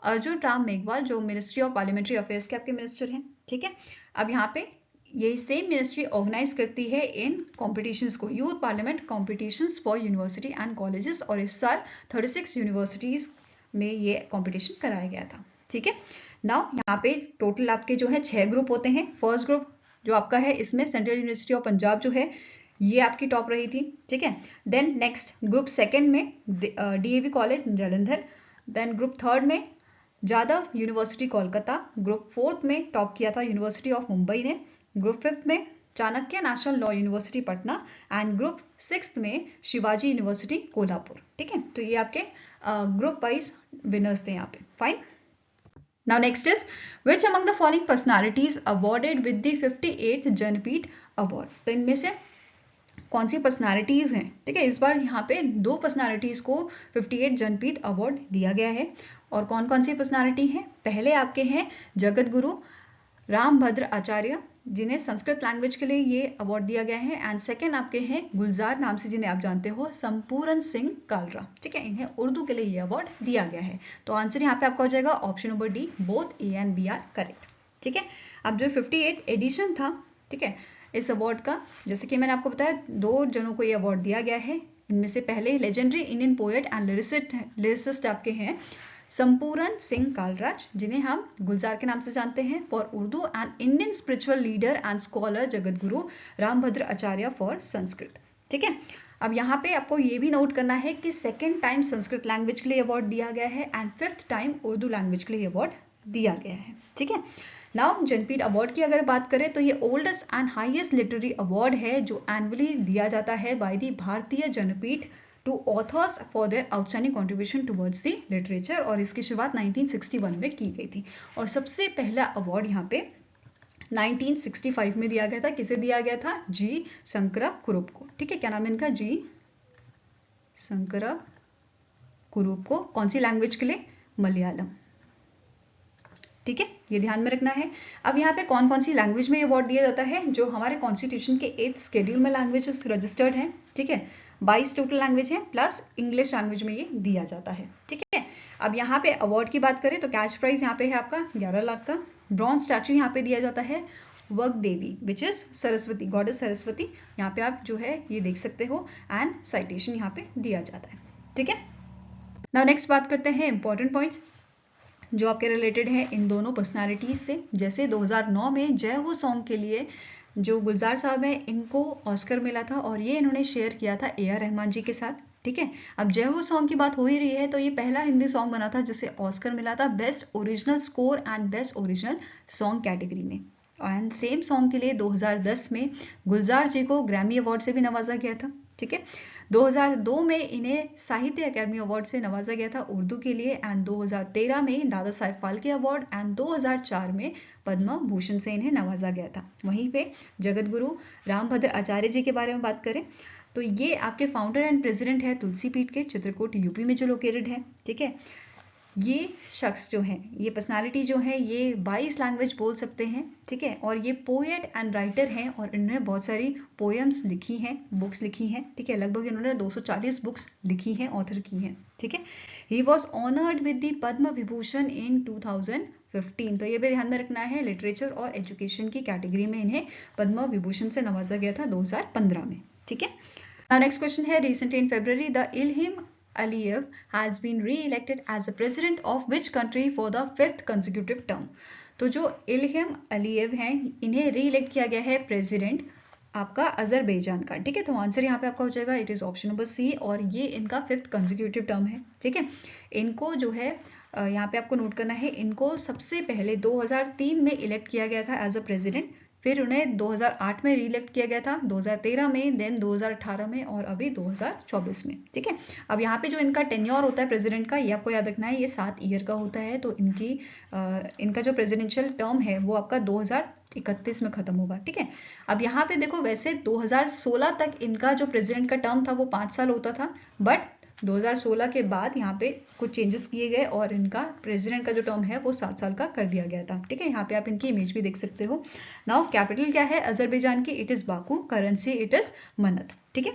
Arjun Ram Meghwal, जो मिनिस्ट्री ऑफ पार्लियामेंट्री अफेयर्स के आपके मिनिस्टर हैं। ठीक है। अब यहाँ पे ये सेम मिनिस्ट्री ऑर्गेनाइज करती है इन कॉम्पिटिशन्स को, youth parliament competitions for university and colleges, और इस साल 36 यूनिवर्सिटीज में ये कॉम्पिटिशन कराया गया था। ठीक है। नाउ यहाँ पे टोटल आपके जो है 6 ग्रुप होते हैं। फर्स्ट ग्रुप जो आपका है इसमें सेंट्रल यूनिवर्सिटी ऑफ पंजाब जो है ये आपकी टॉप रही थी। ठीक है। देन नेक्स्ट ग्रुप सेकेंड में DAV college Jalandhar, then group third में Jadav university Kolkata, group fourth में टॉप किया था यूनिवर्सिटी ऑफ मुंबई ने, ग्रुप फिफ्थ में Chanakya national law university Patna, and group sixth में शिवाजी यूनिवर्सिटी कोल्हापुर। ठीक है। तो ये आपके ग्रुप वाइज विनर्स थे यहाँ पे। Fine. Now next is which among the following personalities awarded with the 58th Jnanpith award? तो इनमें से कौन सी पर्सनालिटीज हैं? ठीक है, इस बार यहाँ पे 2 पर्सनालिटीज को 58 जनपीठ अवार्ड दिया गया है। और कौन कौन सी पर्सनालिटी है? पहले आपके हैं जगत गुरु रामभद्र आचार्य, जिन्हें संस्कृत लैंग्वेज के लिए ये अवार्ड दिया गया है, एंड सेकेंड आपके हैं गुलजार नाम से जिन्हें आप जानते हो संपूर्ण सिंह कालरा। ठीक है, इन्हें उर्दू के लिए ये अवार्ड दिया गया है। तो आंसर यहाँ पे आपका हो जाएगा option number D, both A and B are correct. ठीक है। अब जो 58 एडिशन था, ठीक है, इस अवार्ड का, जैसे कि मैंने आपको बताया 2 जनों को ये अवार्ड दिया गया है। इनमें से पहले legendary Indian poet and lyricist आपके हैं संपूर्ण सिंह कालराज, जिन्हें हम गुलजार के नाम से जानते हैं, for Urdu, and Indian spiritual leader and scholar Jagat Guru Rambhadra Acharya for Sanskrit. ठीक है, अब यहाँ पे आपको ये भी नोट करना है कि सेकेंड टाइम संस्कृत लैंग्वेज के लिए अवार्ड दिया गया है and 5th time Urdu language के लिए अवार्ड दिया गया है। ठीक है, नाउ ज्ञानपीठ अवार्ड की अगर बात करें तो ये oldest and highest literary award है जो एनुअली दिया जाता है by the Bharatiya Jnanpith to authors for their outstanding contribution towards the literature, और इसकी शुरुआत 1961 में की गई थी। और सबसे पहला अवार्ड यहाँ पे 1965 में दिया गया था। किसे दिया गया था? जी शंकरा कुरुप को। ठीक है, क्या नाम है इनका? जी शंकरा कुरुप को। कौन सी लैंग्वेज के लिए? मलयालम। ठीक है, ये ध्यान में रखना है। अब यहाँ पे कौन कौन सी लैंग्वेज में अवार्ड दिया जाता है? जो हमारे कॉन्स्टिट्यूशन के 8th शेड्यूल में लैंग्वेजेस रजिस्टर्ड हैं। ठीक है, 22 टोटल लैंग्वेज है प्लस इंग्लिश लैंग्वेज में ये दिया जाता है। ठीक है, अब यहाँ पे अवार्ड की बात करें तो कैश प्राइज यहाँ पे है आपका 11 लाख का। ब्रॉन्ज स्टैचू यहाँ पे दिया जाता है Vag Devi which is Saraswati, goddess Saraswati. यहाँ पे आप जो है ये देख सकते हो एंड साइटेशन यहाँ पे दिया जाता है। ठीक है, नाउ नेक्स्ट बात करते हैं इंपॉर्टेंट पॉइंट्स जो आपके रिलेटेड है इन दोनों पर्सनालिटीज से। जैसे 2009 में जय हो सॉन्ग के लिए जो गुलजार साहब है इनको ऑस्कर मिला था और ये इन्होंने शेयर किया था AR रहमान जी के साथ। ठीक है, अब जय हो सॉन्ग की बात हो ही रही है तो ये पहला हिंदी सॉन्ग बना था जिसे ऑस्कर मिला था best original score and best original song category में। एंड सेम सॉन्ग के लिए 2010 में गुलजार जी को ग्रैमी अवार्ड से भी नवाजा गया था। ठीक है, 2002 में इन्हें साहित्य अकादमी अवार्ड से नवाजा गया था उर्दू के लिए, एंड 2013 में दादा साहेब फाल्के अवार्ड, एंड 2004 में पद्म भूषण से इन्हें नवाजा गया था। वहीं पे जगत गुरु रामभद्र आचार्य जी के बारे में बात करें तो ये आपके फाउंडर एंड प्रेसिडेंट है तुलसी पीठ के, चित्रकूट यूपी में जो लोकेटेड है। ठीक है, ये शख्स जो है, ये पर्सनालिटी जो है, ये 22 लैंग्वेज बोल सकते हैं। ठीक है, और ये पोएट एंड राइटर हैं और इन्होंने बहुत सारी पोएम्स लिखी हैं, बुक्स लिखी हैं। ठीक है, लगभग इन्होंने 240 बुक्स लिखी हैं, ऑथर की हैं। ठीक है, he was honoured with the Padma Vibhushan in 2015। तो ये भी ध्यान में रखना है, लिटरेचर और एजुकेशन की कैटेगरी में इन्हें पद्म विभूषण से नवाजा गया था 2015 में। ठीक है, नेक्स्ट क्वेश्चन है, recently in February the Ilham Aliyev has been re-elected as the president of which country for the 5th consecutive term? तो जो इल्हिम अलीयव हैं इन्हें री-इलेक्ट किया गया है प्रेसिडेंट आपका अजरबैजान का। ठीक है, तो आंसर यहाँ पे आपका हो जाएगा it is option number C, और ये इनका 5th कंसेक्यूटिव टर्म है। ठीक है, इनको जो है यहाँ पे आपको नोट करना है, इनको सबसे पहले 2003 में इलेक्ट किया गया था एज अ प्रेसिडेंट, फिर उन्हें 2008 में रीइलेक्ट किया गया था, 2013 में, देन 2018 में और अभी 2024 में। ठीक है, अब यहाँ पे जो इनका टेन्योर होता है प्रेसिडेंट का, ये आपको याद रखना है, ये 7 ईयर का होता है। तो इनका जो प्रेसिडेंशियल टर्म है वो आपका 2031 में खत्म होगा। ठीक है, अब यहाँ पे देखो वैसे 2016 तक इनका जो प्रेसिडेंट का टर्म था वो 5 साल होता था, बट 2016 के बाद यहाँ पे कुछ चेंजेस किए गए और इनका प्रेसिडेंट का जो टर्म है वो 7 साल का कर दिया गया था। ठीक है, यहाँ पे आप इनकी इमेज भी देख सकते हो। नाउ कैपिटल क्या है अजरबैजान की? It is Baku, currency it is manat. ठीक है,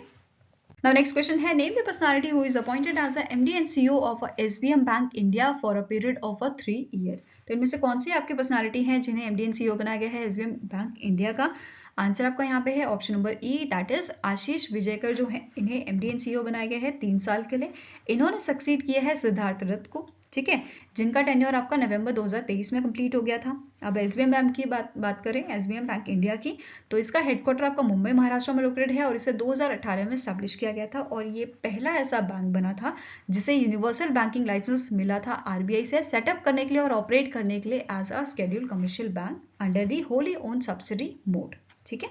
नाउ नेक्स्ट क्वेश्चन है, name the personality who is appointed as the MD and CEO of SBM bank India for a period of 3 year. तो इनमें से कौन सी आपकी पर्सनालिटी है जिन्हें MD and CEO बनाया गया है SBM बैंक इंडिया का? आंसर आपका यहाँ पे है option number E, that is Ashish Vijaykar जो है इन्हें MD and CEO बनाया गया है 3 साल के लिए। इन्होंने सक्सीड किया है सिद्धार्थ रथ को। ठीक है, जिनका टेन्योर आपका नवंबर 2023 में कंप्लीट हो गया था। अब SBM बैंक की बात करें, SBM बैंक इंडिया की, तो इसका हेडक्वार्टर आपका मुंबई महाराष्ट्र में लोकेटेड है और इसे 2018 में स्टैब्लिश किया गया था, और ये पहला ऐसा बैंक बना था जिसे यूनिवर्सल बैंकिंग लाइसेंस मिला था RBI से सेटअप करने के लिए और ऑपरेट करने के लिए as a scheduled commercial bank under the wholly owned subsidiary mode. ठीक है,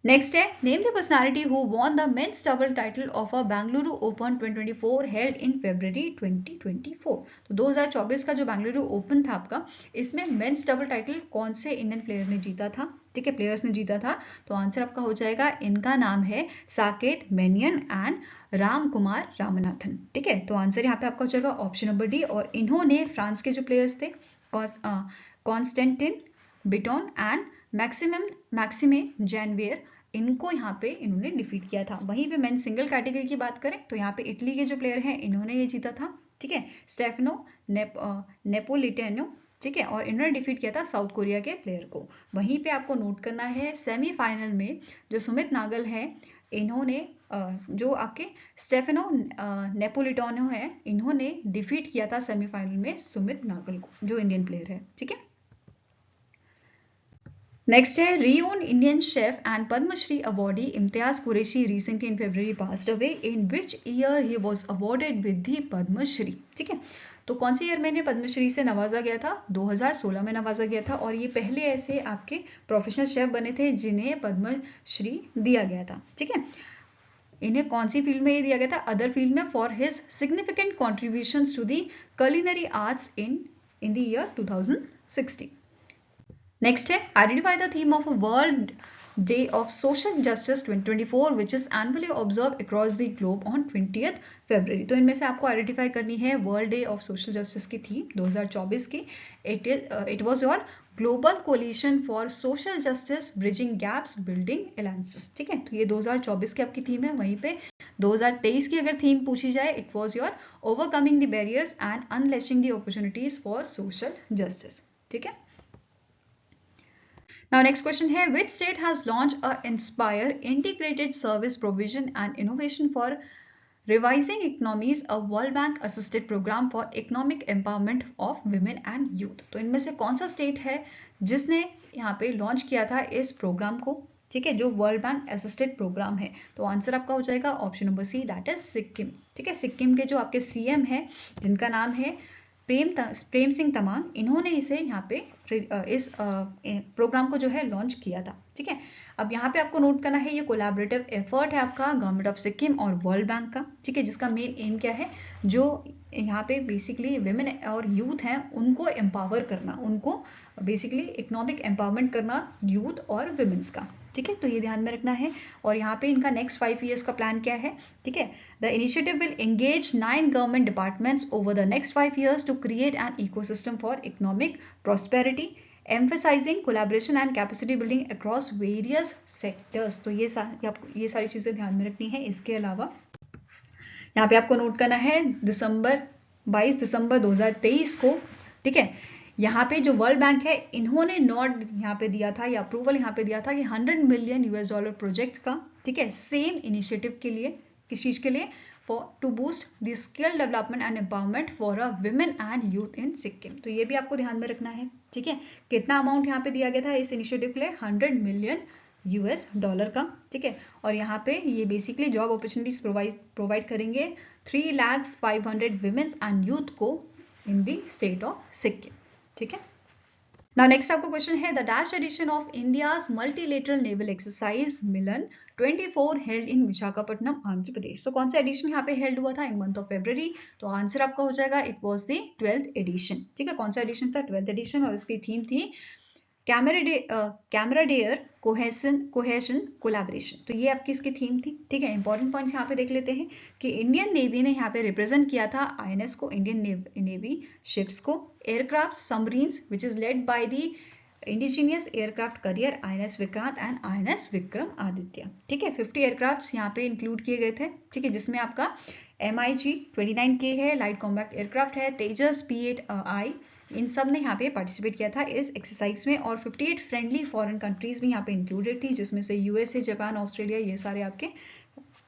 नेक्स्ट है, name the personality who won the men's double title of a Bengaluru open 2024 held in February 2024। तो 2024 का जो बेंगलुरु ओपन था आपका, इसमें मेंस डबल टाइटल कौन से इंडियन प्लेयर ने जीता था? ठीक है, प्लेयर्स ने जीता था। तो आंसर आपका हो जाएगा, इनका नाम है साकेत मेनियन एंड राम कुमार रामनाथन। ठीक है, तो आंसर यहाँ पे आपका हो जाएगा ऑप्शन नंबर डी, और इन्होंने फ्रांस के जो प्लेयर्स थे कॉन्स्टेंटिन बिटोन एंड मैक्सिमे जैनवियर, इनको यहाँ पे इन्होंने डिफीट किया था। वहीं पे मेन सिंगल कैटेगरी की बात करें तो यहाँ पे इटली के जो प्लेयर हैं इन्होंने ये जीता था। ठीक है, स्टेफनो नेपोलिटेनो। ठीक है, और इन्होंने डिफीट किया था साउथ कोरिया के प्लेयर को। वहीं पे आपको नोट करना है सेमीफाइनल में जो सुमित नागल है इन्होंने जो आपके स्टेफेनो नेपोलिटानो है, इन्होंने डिफीट किया था सेमीफाइनल में सुमित नागल को, जो इंडियन प्लेयर है, ठीक है। नेक्स्ट है renowned Indian chef and Padma Shri awardee Imtiaz Qureshi recently in February passed away, in which year he was awarded with the Padma Shri, ठीक है। तो कौन से ईयर में इन्हें पद्मश्री से नवाजा गया था? 2016 में नवाजा गया था, और ये पहले ऐसे आपके प्रोफेशनल शेफ बने थे जिन्हें पद्मश्री दिया गया था, ठीक है। इन्हें कौन सी फील्ड में ये दिया गया था? अदर फील्ड में, for his significant contributions to the culinary arts in the year 2016। Next है identify the theme of world day of social justice 2024 which is annually observe across the globe on 20th February. तो इनमें से आपको आइडेंटिफाई करनी है world day of social justice की थीम 2024 की। It was your global coalition for social justice bridging gaps building alliances, ठीक है। तो ये 2024 की आपकी थीम है। वहीं पे 2023 की अगर थीम पूछी जाए, it was your overcoming the barriers and unleashing the opportunities for social justice, ठीक है। Now next question है, which state has launched a Inspire integrated service provision and innovation for revising economies, a World Bank assisted program for economic empowerment of women and youth। तो इनमें से कौन सा स्टेट है जिसने यहाँ पे लॉन्च किया था इस प्रोग्राम को, ठीक है, जो वर्ल्ड बैंक असिस्टेड प्रोग्राम है? तो आंसर आपका हो जाएगा option number C, that is Sikkim, ठीक है। सिक्किम के जो आपके सीएम है जिनका नाम है प्रेम सिंह तमांग, इन्होंने इसे यहाँ पे इस प्रोग्राम को जो है लॉन्च किया था, ठीक है। अब यहाँ पे आपको नोट करना है, ये कोलैबोरेटिव एफर्ट है आपका गवर्नमेंट ऑफ सिक्किम और वर्ल्ड बैंक का, ठीक है, जिसका मेन एम क्या है? जो यहाँ पे बेसिकली विमेन और यूथ हैं उनको एम्पावर करना, उनको बेसिकली इकोनॉमिक एम्पावरमेंट करना यूथ और विमेंस का, ठीक है। तो ये ध्यान में रखना है। और यहाँ पे इनका नेक्स्ट 5 years का प्लान क्या है, ठीक है। The initiative will engage 9 government departments over the next 5 years to create an ecosystem for economic prosperity, emphasizing collaboration and capacity building across various sectors। तो ये सारी चीजें ध्यान में रखनी है। इसके अलावा यहाँ पे आपको नोट करना है 22 दिसंबर 2023 को, ठीक है, यहाँ पे जो वर्ल्ड बैंक है इन्होंने नोट यहाँ पे दिया था या अप्रूवल यहाँ पे दिया था कि $100 million प्रोजेक्ट का, ठीक है, सेम इनिशिएटिव के लिए, किस चीज के लिए? To boost the skill development and empowerment for a women and youth in Sikkim. तो ये भी आपको ध्यान में रखना है, ठीक है। कितना अमाउंट यहाँ पे दिया गया था इस इनिशिएटिव के लिए? $100 million का, ठीक है। और यहाँ पे ये बेसिकली जॉब अपॉर्चुनिटीज प्रोवाइड करेंगे 3,500,000 विमेन्स एंड यूथ को in the state of Sikkim, ठीक है। Now next आपको क्वेश्चन है, the dash edition of India's multilateral naval exercise Milan 24 held in Visakhapatnam Andhra Pradesh. तो कौन सा एडिशन यहाँ पे हेल्ड हुआ था इन मंथ ऑफ फरवरी? तो आंसर आपका हो जाएगा it was the 12th addition, ठीक है। कौन सा एडिशन था? 12th addition. और इसकी थीम थी कैमराडेयर कोहेशन कोलैबोरेशन। तो ये आपकी इसकी थीम थी, ठीक है। इंपॉर्टेंट पॉइंट्स यहाँ पे देख लेते हैं कि इंडियन नेवी ने यहाँ पे रिप्रेजेंट किया था आईएनएस को, इंडियन नेवी शिप्स को, aircraft submarines which is led by the indigenous aircraft carrier INS Vikrant and INS Vikram Aditya, ठीक है। 50 एयरक्राफ्ट यहाँ पे इंक्लूड किए गए थे, ठीक है, जिसमें आपका MiG-29K है, लाइट कॉम्बैट एयरक्राफ्ट है, तेजस P-8I, इन सब ने यहाँ पे पार्टिसिपेट किया था इस एक्सरसाइज में। और 58 फ्रेंडली फॉरेन कंट्रीज भी यहाँ पे इंक्लूडेड थी, जिसमें से यूएसए, जापान, ऑस्ट्रेलिया, ये सारे आपके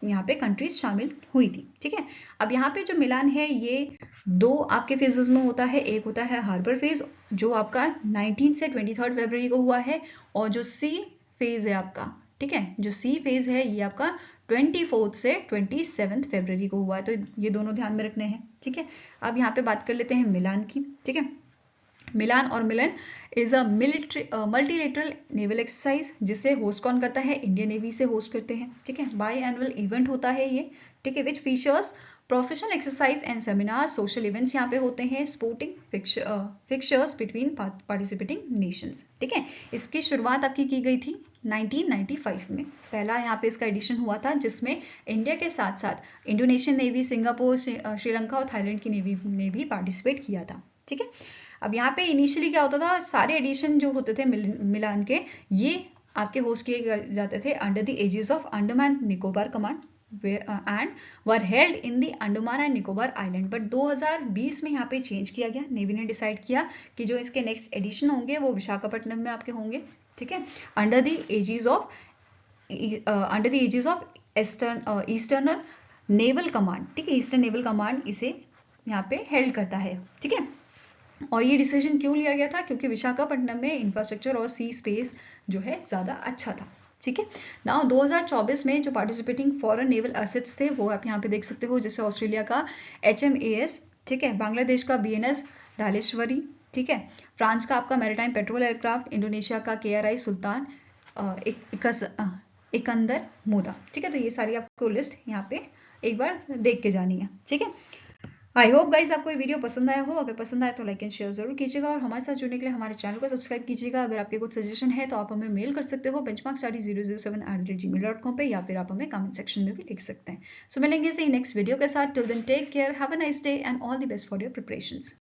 यहाँ पे कंट्रीज शामिल हुई थी, ठीक है। अब यहाँ पे जो मिलान है ये 2 आपके फेजेस में होता है। एक होता है हार्बर फेज जो आपका 19 से 23 फरवरी को हुआ है, और जो सी फेज है आपका, ठीक है, जो सी फेज है ये आपका 24 से 27 फरवरी को हुआ है। तो ये दोनों ध्यान में रखने हैं, ठीक है। अब यहाँ पे बात कर लेते हैं मिलान की, ठीक है। मिलान और Milan is a multilateral naval exercise, जिसे होस्ट कौन करता है? इंडियन नेवी से होस्ट करते हैं, ठीक है। बाई एनुअल इवेंट होता है ये, ठीक है, which features professional exercise and seminar, social events यहाँ पे होते हैं, sporting fixtures between participating nations, ठीक है। इसकी शुरुआत आपकी की गई थी 1995 में। पहला यहाँ पे इसका एडिशन हुआ था जिसमें इंडिया के साथ साथ इंडोनेशियन नेवी, सिंगापुर, श्रीलंका और थाईलैंड की नेवी ने भी पार्टिसिपेट किया था, ठीक है। अब यहाँ पे इनिशियली क्या होता था, सारे एडिशन जो होते थे मिलान के, ये आपके होस्ट किए जाते थे under the aegis of Andaman Nicobar command and were held in the Andaman and Nicobar island. But 2020 में यहाँ पे चेंज किया गया। नेवी ने डिसाइड किया कि जो इसके नेक्स्ट एडिशन होंगे वो विशाखापट्टनम में आपके होंगे, ठीक है, under the aegis of eastern naval command, ठीक है, ईस्टर्न नेवल कमांड इसे यहाँ पे हेल्ड करता है, ठीक है। और ये डिसीजन क्यों लिया गया था? क्योंकि विशाखापट्टनम में इंफ्रास्ट्रक्चर और सी स्पेस जो है ज़्यादा अच्छा था, ठीक है। नाउ 2024 में जो पार्टिसिपेटिंग फॉरेन नेवल एसेट्स थे वो आप यहाँ पे देख सकते हो, जैसे ऑस्ट्रेलिया का HMAS, ठीक है, बांग्लादेश का BNS धालेश्वरी, ठीक है, फ्रांस का आपका मैरीटाइम पेट्रोल एयरक्राफ्ट, इंडोनेशिया का KRI सुल्तान एकंदर मोदा, ठीक है। तो ये सारी आपको लिस्ट यहाँ पे एक बार देख के जानी है, ठीक है। आई होप गाइज आपको ये वीडियो पसंद आया हो। अगर पसंद आया तो लाइक एंड शेयर जरूर कीजिएगा और हमारे साथ जुड़ने के लिए हमारे चैनल को सब्सक्राइब कीजिएगा। अगर आपके कुछ सजेशन है तो आप हमें मेल कर सकते हो benchmarkstudy007@gmail.com पे, या फिर आप हमें कमेंट सेक्शन में भी लिख सकते हैं। सो मिलेंगे इसी नेक्स्ट वीडियो के साथ। Till then take care, have a nice day and all the best for your preparations.